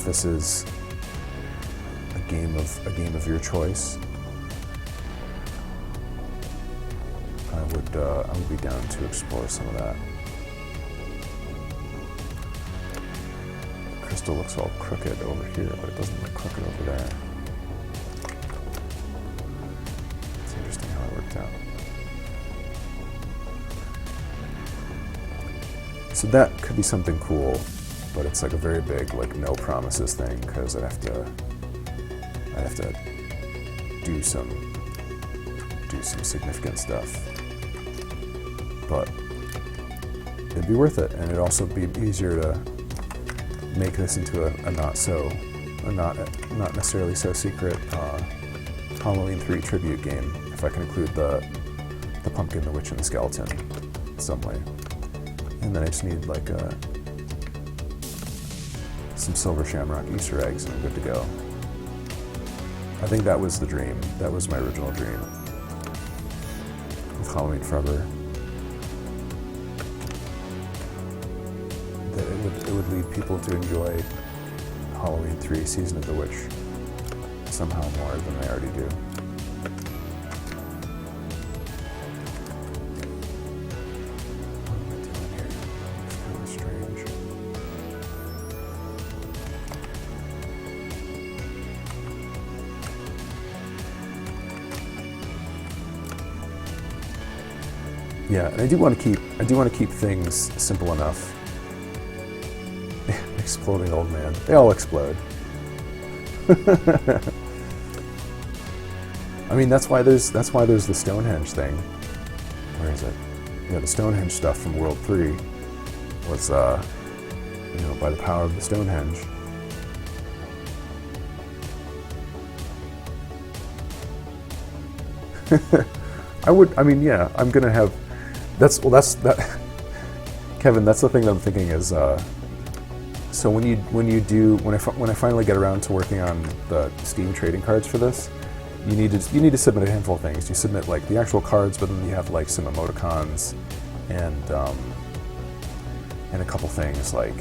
this is a game of your choice. I would be down to explore some of that. Crystal looks all crooked over here, but it doesn't look crooked over there. It's interesting how it worked out. So that could be something cool, but it's like a very big, like, no promises thing, because I'd have to do some significant stuff. But it'd be worth it, and it'd also be easier to make this into a not necessarily so secret Halloween 3 tribute game, if I can include the pumpkin, the witch, and the skeleton in some way. And then I just need like some silver shamrock Easter eggs, and I'm good to go. I think that was the dream. That was my original dream with Halloween Forever. That it would lead people to enjoy Halloween 3 Season of the Witch somehow more than they already do. What am I doing here? It's kind of strange. Yeah, and I do want to keep things simple enough. Exploding old man. They all explode. I mean, that's why there's the Stonehenge thing. Where is it? Yeah, the Stonehenge stuff from World 3 was, you know, by the power of the Stonehenge. Yeah, I'm gonna have. That. Kevin, that's the thing that I'm thinking is. So when I finally get around to working on the Steam trading cards for this, you need to submit a handful of things. You submit like the actual cards, but then you have like some emoticons and a couple things like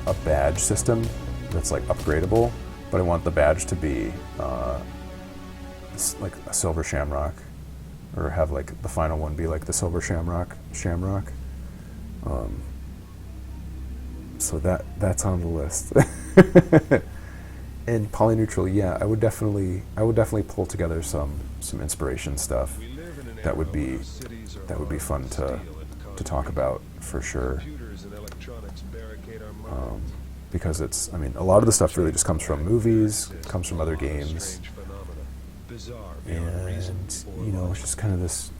a badge system that's like upgradable. But I want the badge to be like a silver shamrock, or have like the final one be like the silver shamrock. So that's on the list. And polyneutral, yeah, I would definitely pull together some inspiration stuff that would be fun to talk about for sure. Because it's, I mean, a lot of the stuff really just comes from movies, comes from other games, and you know, it's just kind of this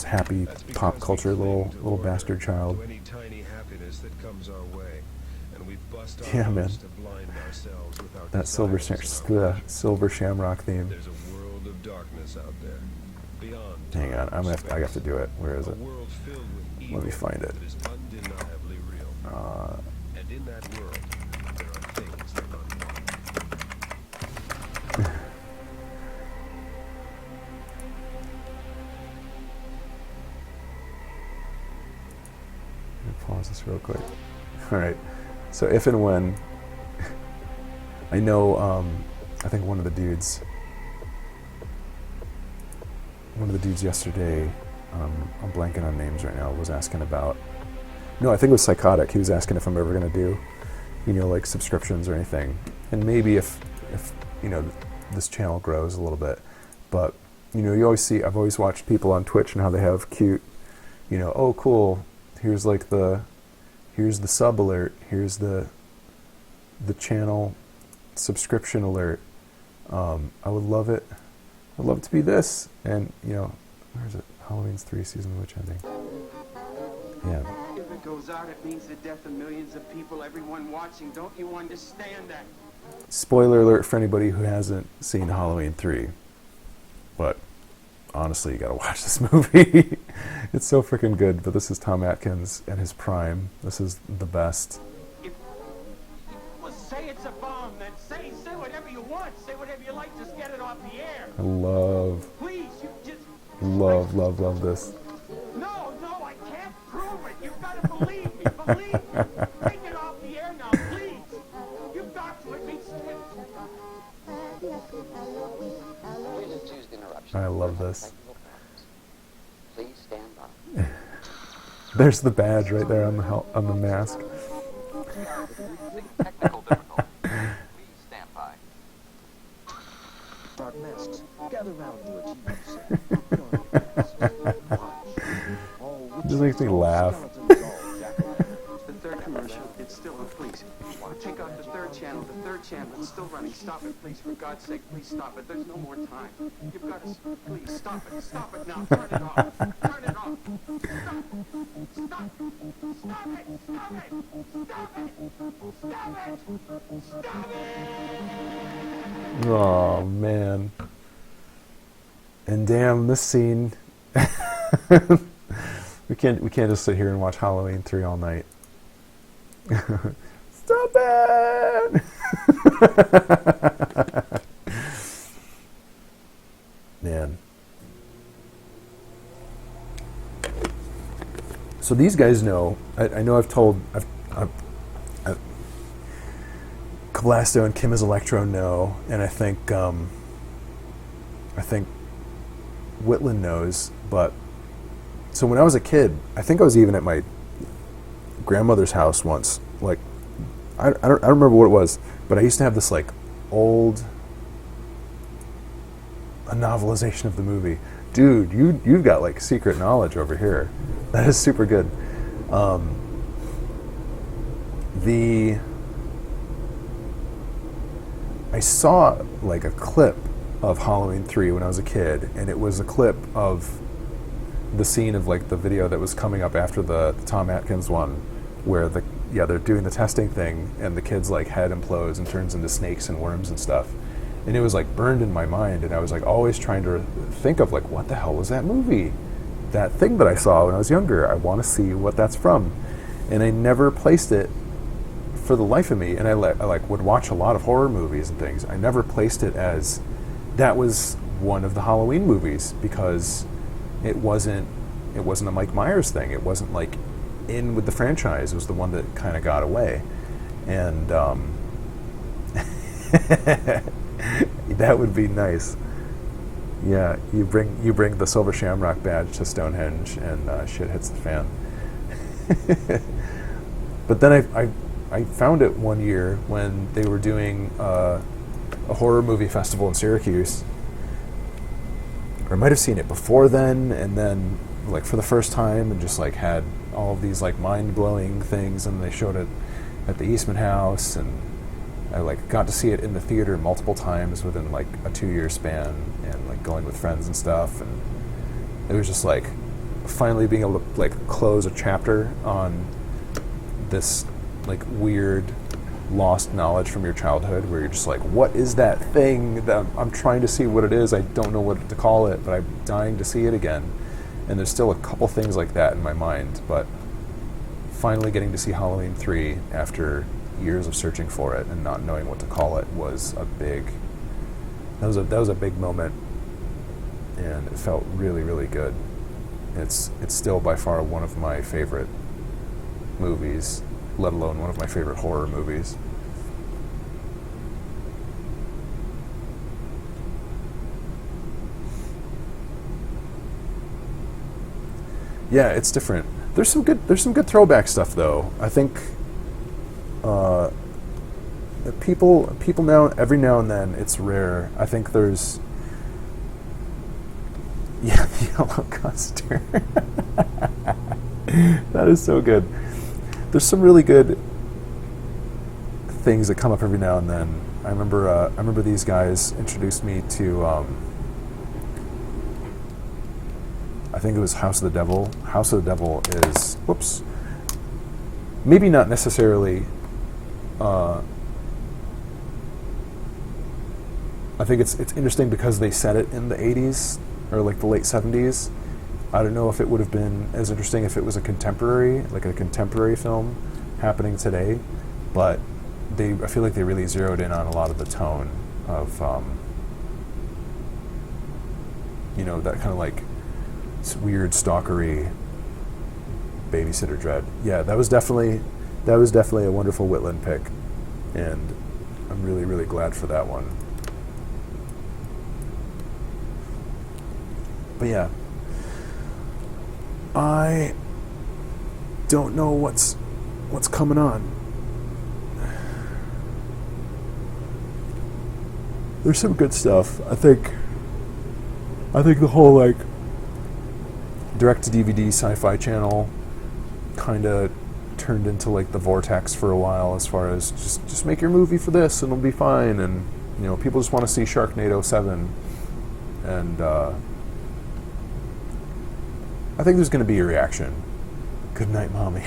happy pop culture little bastard child. Yeah, man. That silver shamrock theme. Hang on, I have to do it. Where is it? Let me find it. Pause this real quick. All right. So if and when, I know, I think one of the dudes yesterday, I'm blanking on names right now, was asking about, no, I think it was Psychotic. He was asking if I'm ever going to do, you know, like subscriptions or anything. And maybe if you know, this channel grows a little bit. But, you know, I've always watched people on Twitch and how they have cute, you know, oh, cool, here's the sub alert, here's the channel subscription alert, I would love it. I'd love it to be this. And, where is it? Halloween's 3 season of witch ending. Yeah. If it goes out, it means the death of millions of people, everyone watching. Don't you understand that? Spoiler alert for anybody who hasn't seen Halloween 3. But honestly, you gotta watch this movie. It's so freaking good. But this is Tom Atkins at his prime. This is the best. Well, say it's a bomb, then say whatever you want. Say whatever you like, just get it off the air. I love, Please, you just... love this. No, I can't prove it. You've got to believe me. Believe me. Take it off the air now, please. You've got to. It means... I love this. Please stand by. There's the badge right there on the mask. Technical difficulty. Please stand by. Dark masks, gather round to a It just makes me laugh. The third commercial, it's still on, please. Take out the third channel. The third channel, it's still running. Stop it, please. For God's sake, please stop it. There's no more time. You've got to... Please, stop it. Stop it now. Turn it off. Turn it off. Stop. Stop it. Stop it. Stop it. Stop it. Stop it. Oh, man. And damn, this scene... We can't just sit here and watch Halloween 3 all night. Stop it! Man. So these guys know. I know I've Cablasto and Kim as Electro know, and I think Whitland knows. But so when I was a kid, I think I was even at my grandmother's house once. Like, I don't remember what it was, but I used to have this like old a novelization of the movie. Dude, you've got like secret knowledge over here. That is super good. I saw like a clip of Halloween 3 when I was a kid, and it was a clip of the scene of like the video that was coming up after the Tom Atkins one, where they're doing the testing thing, and the kid's like head implodes and turns into snakes and worms and stuff. And it was like burned in my mind, and I was like always trying to think of like, what the hell was that movie? That thing that I saw when I was younger. I want to see what that's from. And I never placed it for the life of me. And I would watch a lot of horror movies and things. I never placed it as that was one of the Halloween movies, because it wasn't a Mike Myers thing. It wasn't like in with the franchise. It was the one that kind of got away. And that would be nice. Yeah, you bring the Silver Shamrock badge to Stonehenge, and shit hits the fan. But then I found it one year when they were doing a horror movie festival in Syracuse. Or I might have seen it before then, and then like for the first time, and just like had all of these like mind-blowing things, and they showed it at the Eastman House, and I like got to see it in the theater multiple times within like a 2-year span, and like going with friends and stuff, and it was just like finally being able to like close a chapter on this like weird lost knowledge from your childhood, where you're just like, what is that thing that I'm trying to see what it is? I don't know what to call it, but I'm dying to see it again. And there's still a couple things like that in my mind, but finally getting to see Halloween 3 after years of searching for it and not knowing what to call it was a big moment, and it felt really, really good. It's still by far one of my favorite movies, let alone one of my favorite horror movies. Yeah, it's different. There's some good throwback stuff though. I think people now, every now and then, it's rare. I think there's the yellow custard. That is so good. There's some really good things that come up every now and then. I remember these guys introduced me to I think it was House of the Devil. House of the Devil is, whoops, maybe not necessarily. I think it's interesting because they set it in the 80s or like the late 70s. I don't know if it would have been as interesting if it was a contemporary film happening today, but I feel like they really zeroed in on a lot of the tone of, that kind of like weird stalkery babysitter dread. Yeah, that was definitely a wonderful Whitland pick, and I'm really, really glad for that one. But yeah, I don't know what's coming on. There's some good stuff. I think the whole like direct-to-DVD sci-fi channel kind of turned into like the vortex for a while, as far as just make your movie for this and it'll be fine, and people just want to see Sharknado 7, and I think there's going to be a reaction. Good night, mommy.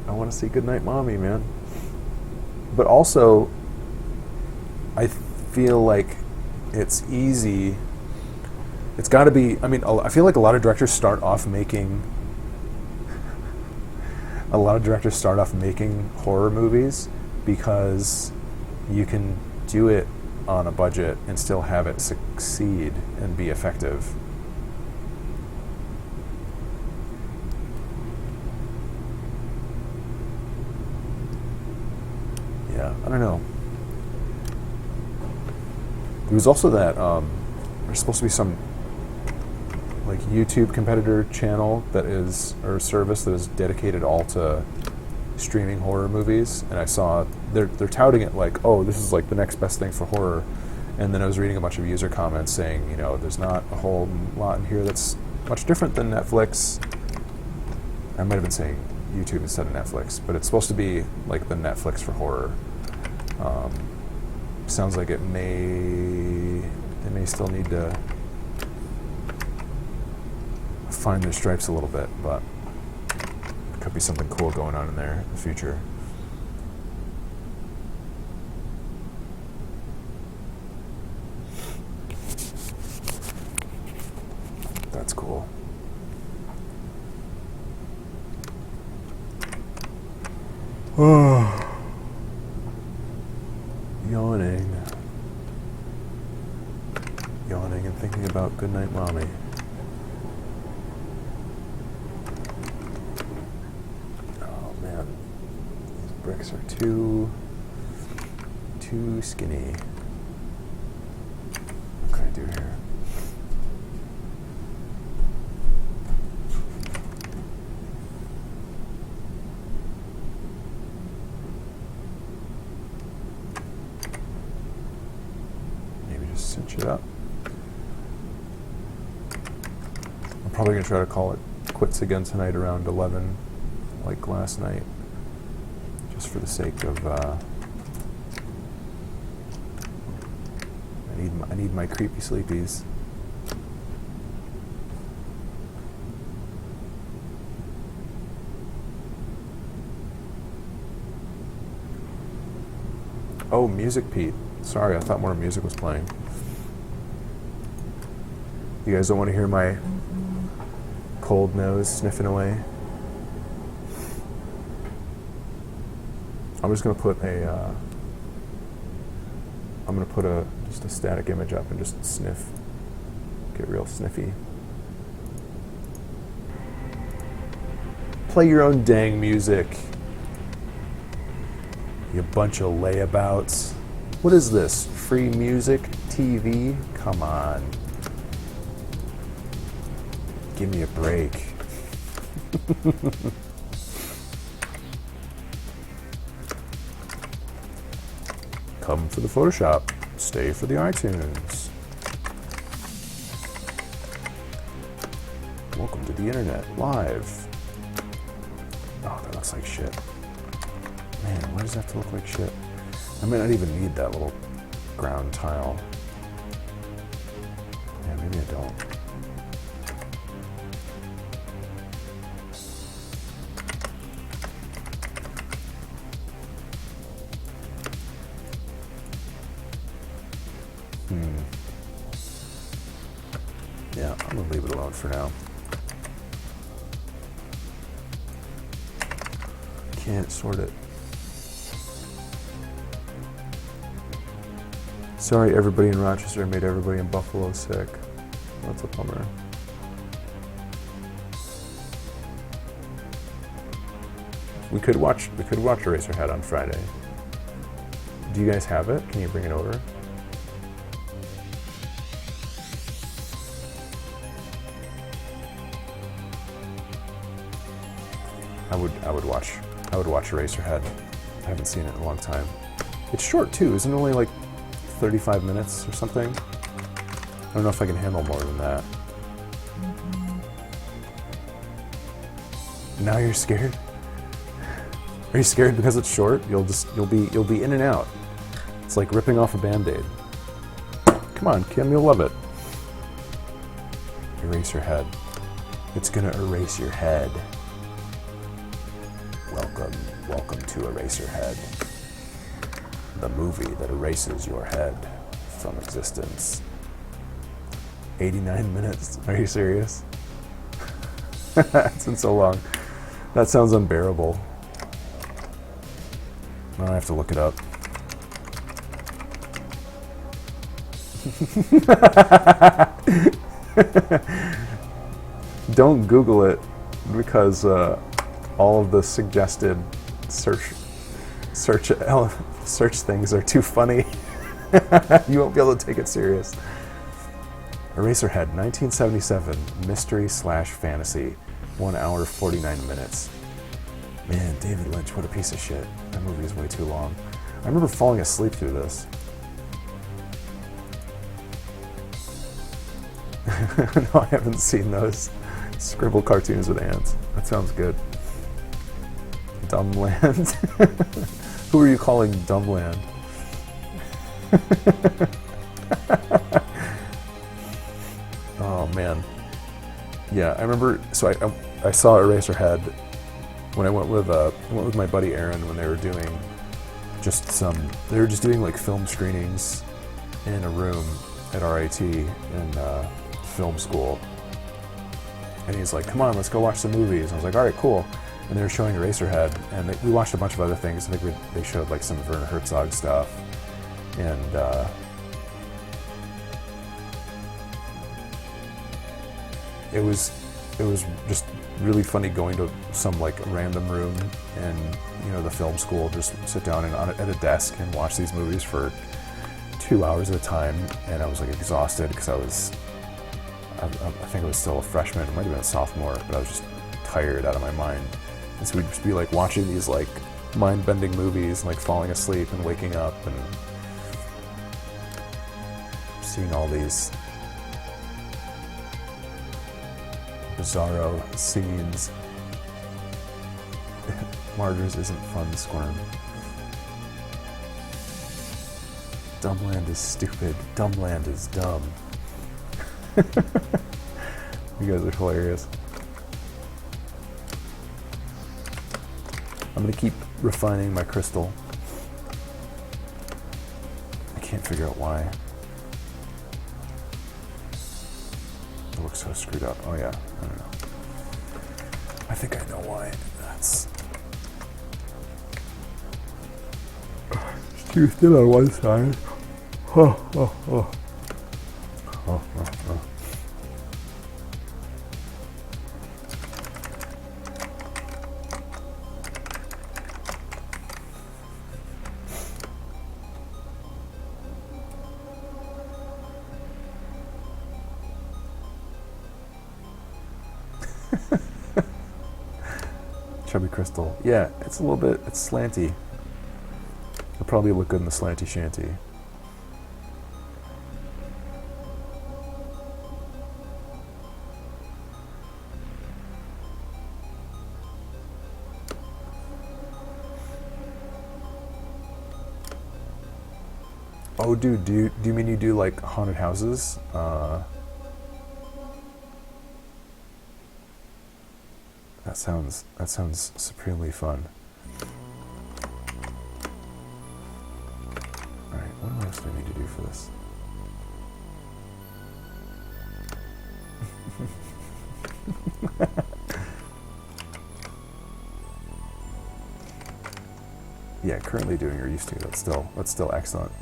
I want to see Good Night, Mommy, man. But also, I feel like it's easy. It's got to be. I mean, I feel like a lot of directors start off making horror movies because you can do it on a budget and still have it succeed and be effective. Yeah, I don't know. There was also that there's supposed to be some like YouTube competitor channel or service that is dedicated all to streaming horror movies, and I saw they're touting it like, oh, this is like the next best thing for horror, and then I was reading a bunch of user comments saying, there's not a whole lot in here that's much different than Netflix. I might have been saying YouTube instead of Netflix, but it's supposed to be like the Netflix for horror. Sounds like they may still need to find their stripes a little bit, but could be something cool going on in there in the future. That's cool. Yawning and thinking about Good Night, Mommy. Oh man, these bricks are too skinny. What can I do here? Maybe just cinch it up. I'm probably going to try to call it quits again tonight around 11, like last night, just for the sake of I need my creepy sleepies. Oh, music, Pete. Sorry, I thought more music was playing. You guys don't want to hear my cold nose sniffing away? I'm just going to put just a static image up and just sniff. Get real sniffy. Play your own dang music. You bunch of layabouts. What is this? Free music? TV? Come on. Give me a break. Come for the Photoshop. Stay for the iTunes. Welcome to the internet, live. Oh, that looks like shit. Man, why does that have to look like shit? I might not even need that little ground tile. Yeah, maybe I don't. Yeah, I'm gonna leave it alone for now. Can't sort it. Sorry, everybody in Rochester made everybody in Buffalo sick. That's a bummer. We could watch Eraserhead on Friday. Do you guys have it? Can you bring it over? I would watch Eraserhead. I haven't seen it in a long time. It's short too, isn't it only like 35 minutes or something? I don't know if I can handle more than that. Now you're scared? Are you scared because it's short? You'll be in and out. It's like ripping off a Band-Aid. Come on, Kim, you'll love it. Eraserhead. It's gonna erase your head. Welcome to Eraserhead, the movie that erases your head from existence. 89 minutes. Are you serious? It's been so long. That sounds unbearable. I have to look it up. Don't Google it because all of the suggested search things are too funny. You won't be able to take it serious. Eraserhead, 1977, mystery/fantasy, 1 hour 49 minutes. Man, David Lynch, what a piece of shit. That movie is way too long. I remember falling asleep through this. No, I haven't seen those scribble cartoons with ants. That sounds good. Dumbland. Who are you calling Dumbland? Oh man. Yeah, I remember. So I saw Eraserhead when I went with my buddy Aaron when they were just doing like film screenings in a room at RIT in film school. And he's like, "Come on, let's go watch some movies." And I was like, "All right, cool." And they were showing Eraserhead, and we watched a bunch of other things. I think they showed like some Werner Herzog stuff, and it was just really funny going to some like random room in the film school, just sit down and at a desk and watch these movies for 2 hours at a time. And I was like exhausted because I think I was still a freshman. It might have been a sophomore, but I was just tired out of my mind. And so we'd just be like watching these like mind-bending movies and like falling asleep and waking up and seeing all these bizarro scenes. Martyrs isn't fun, Squirm. Dumbland is stupid. Dumbland is dumb. You guys are hilarious. I'm gonna keep refining my crystal. I can't figure out why. It looks so screwed up. Oh yeah, I don't know. I think I know why. That's it's too thin on one side. Oh. Chubby crystal. Yeah, it's it's slanty. It'll probably look good in the slanty shanty. Oh, dude, do you mean you do like haunted houses? That sounds supremely fun. All right, what else do I need to do for this? Yeah, currently doing or used to. That's still excellent.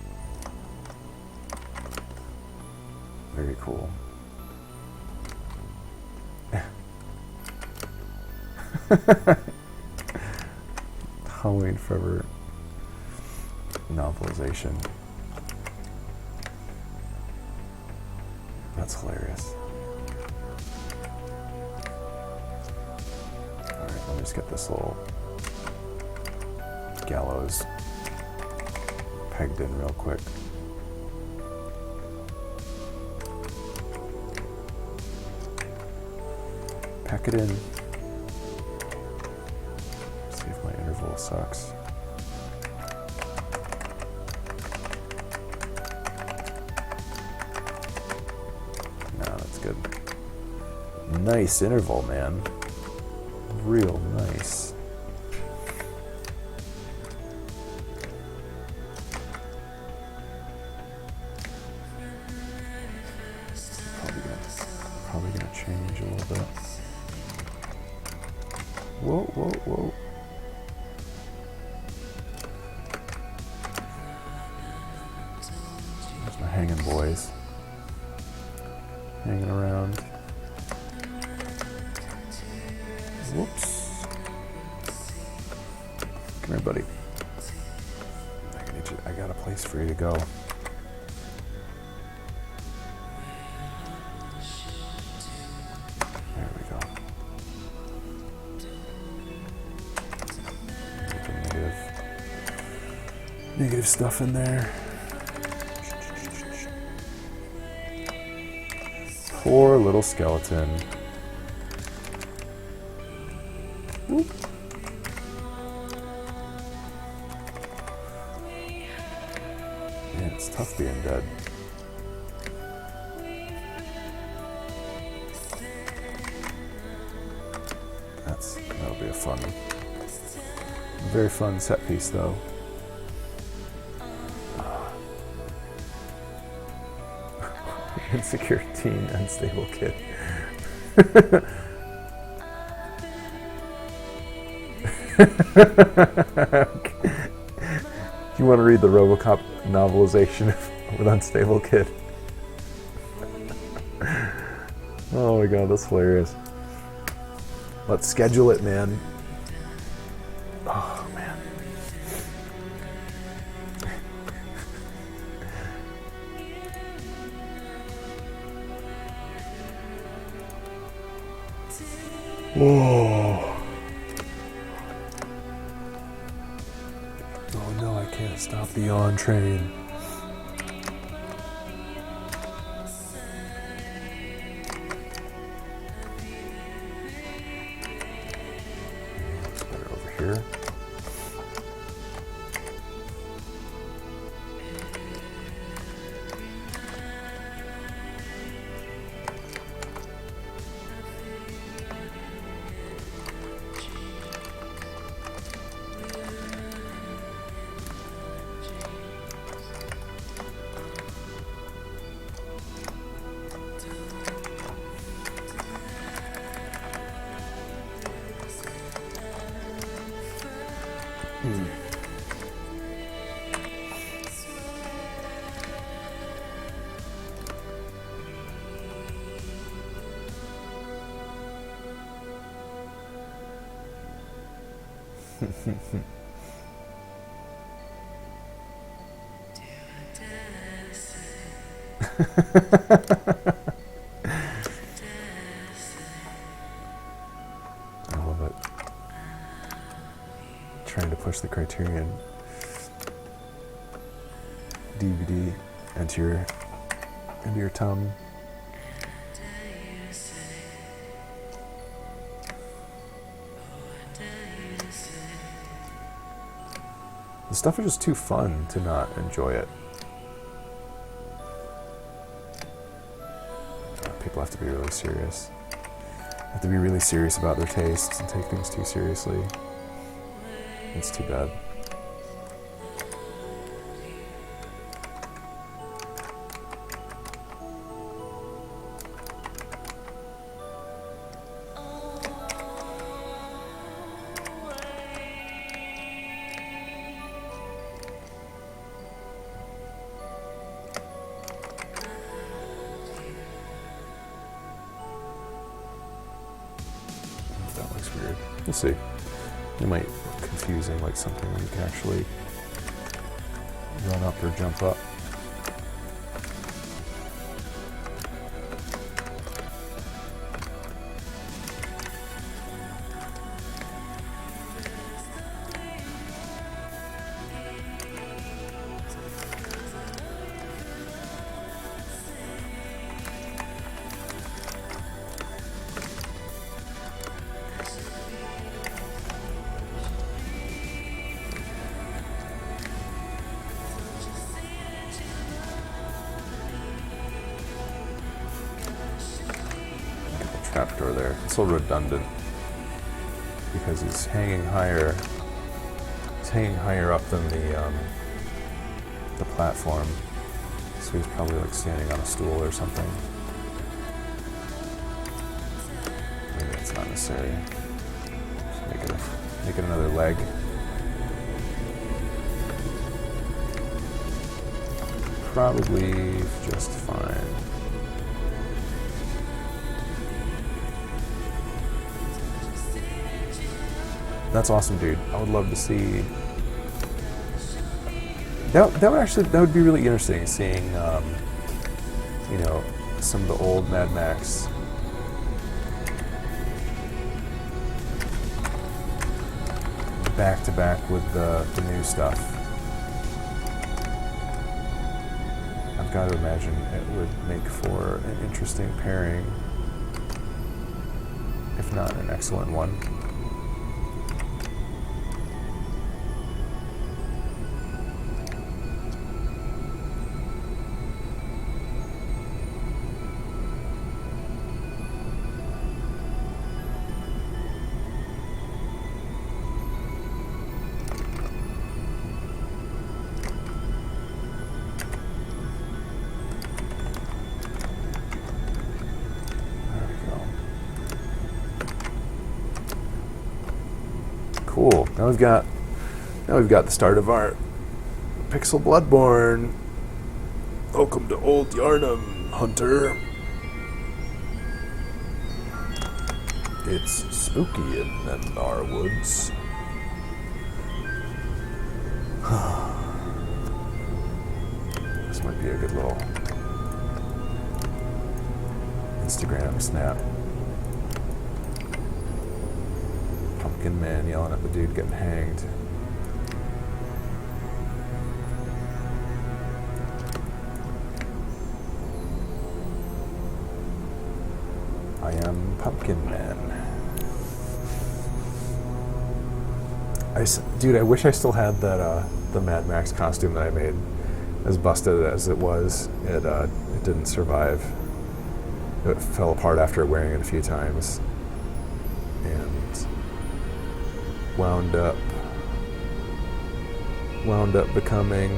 Very cool. Halloween Forever novelization. That's hilarious. Alright, let me just get this little gallows pegged in real quick. Pack it in. See if my interval sucks. No, that's good. Nice interval, man. Real nice. Probably gonna change a little bit. Whoa, whoa, whoa. There's my hanging boys. Hanging around. Whoops. Come here, buddy. I got a place for you to go. There we go. Negative stuff in there. Poor little skeleton. Whoop. Man, it's tough being dead. That'll be a very fun set piece though. Insecure teen, unstable kid. You want to read the RoboCop novelization with Unstable Kid? Oh my god, that's hilarious. Let's schedule it, man. Oh man. Whoa. Oh no, I can't stop the yawn train. Looks better over here. I love it. Trying to push the Criterion DVD into your tongue. The stuff is just too fun to not enjoy it. people have to be really serious. Have to be really serious about their tastes and take things too seriously. It's too bad. That looks weird. We'll see. It might look confusing, like something where you can actually run up or jump up. Trapdoor there. It's a little redundant because he's hanging higher. He's hanging higher up than the platform, so he's probably like standing on a stool or something. Maybe it's not necessary. Just make it another leg. Probably just fine. That's awesome, dude. I would love to see. That would be really interesting, seeing you know, some of the old Mad Max back to back with the new stuff. I've got to imagine it would make for an interesting pairing, if not an excellent one. Cool. Now we've got the start of our Pixel Bloodborne. Welcome to Old Yarnum, Hunter. It's spooky in our woods. This might be a good little Instagram snap. Pumpkin Man yelling at the dude getting hanged. I am Pumpkin Man. Dude, I wish I still had that the Mad Max costume that I made. As busted as it was, it didn't survive. It fell apart after wearing it a few times, and wound up becoming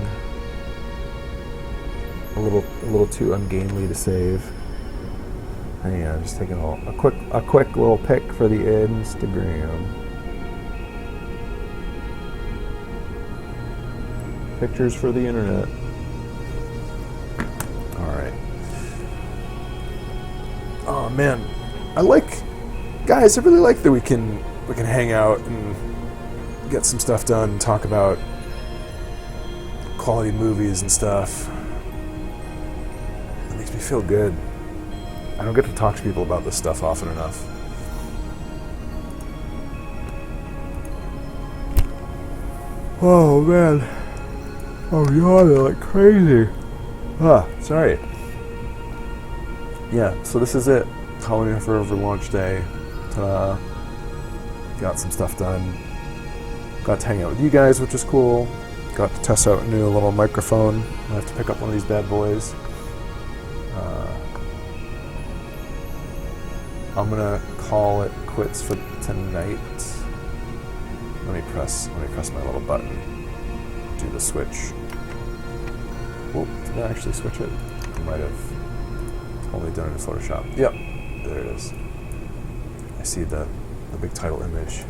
a little too ungainly to save. Hang on, just taking a quick little pic for the Instagram. Pictures for the internet. All right. Oh man, I really like that we can hang out and get some stuff done and talk about quality movies and stuff. It makes me feel good. I don't get to talk to people about this stuff often enough. Oh man, I'm yawning like crazy. Sorry. Yeah, so this is it. Halloween Forever launch day. Ta-da. Got some stuff done. Got to hang out with you guys, which is cool. Got to test out a new little microphone. I have to pick up one of these bad boys. I'm gonna call it quits for tonight. Let me press my little button. Do the switch. Whoop, did I actually switch it? I might have only done it in Photoshop. Yep, there it is. I see the big title image.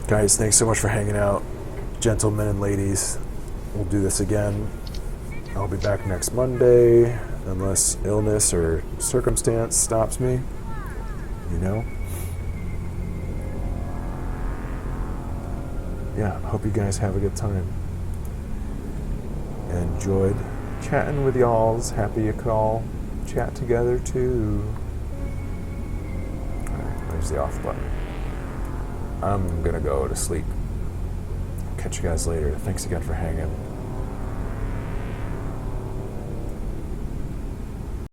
Guys, thanks so much for hanging out. Gentlemen and ladies, we'll do this again. I'll be back next Monday, unless illness or circumstance stops me. You know? Yeah, hope you guys have a good time. Enjoyed chatting with y'alls. Happy you could all chat together too. Alright, there's the off button. I'm gonna go to sleep. Catch you guys later. Thanks again for hanging.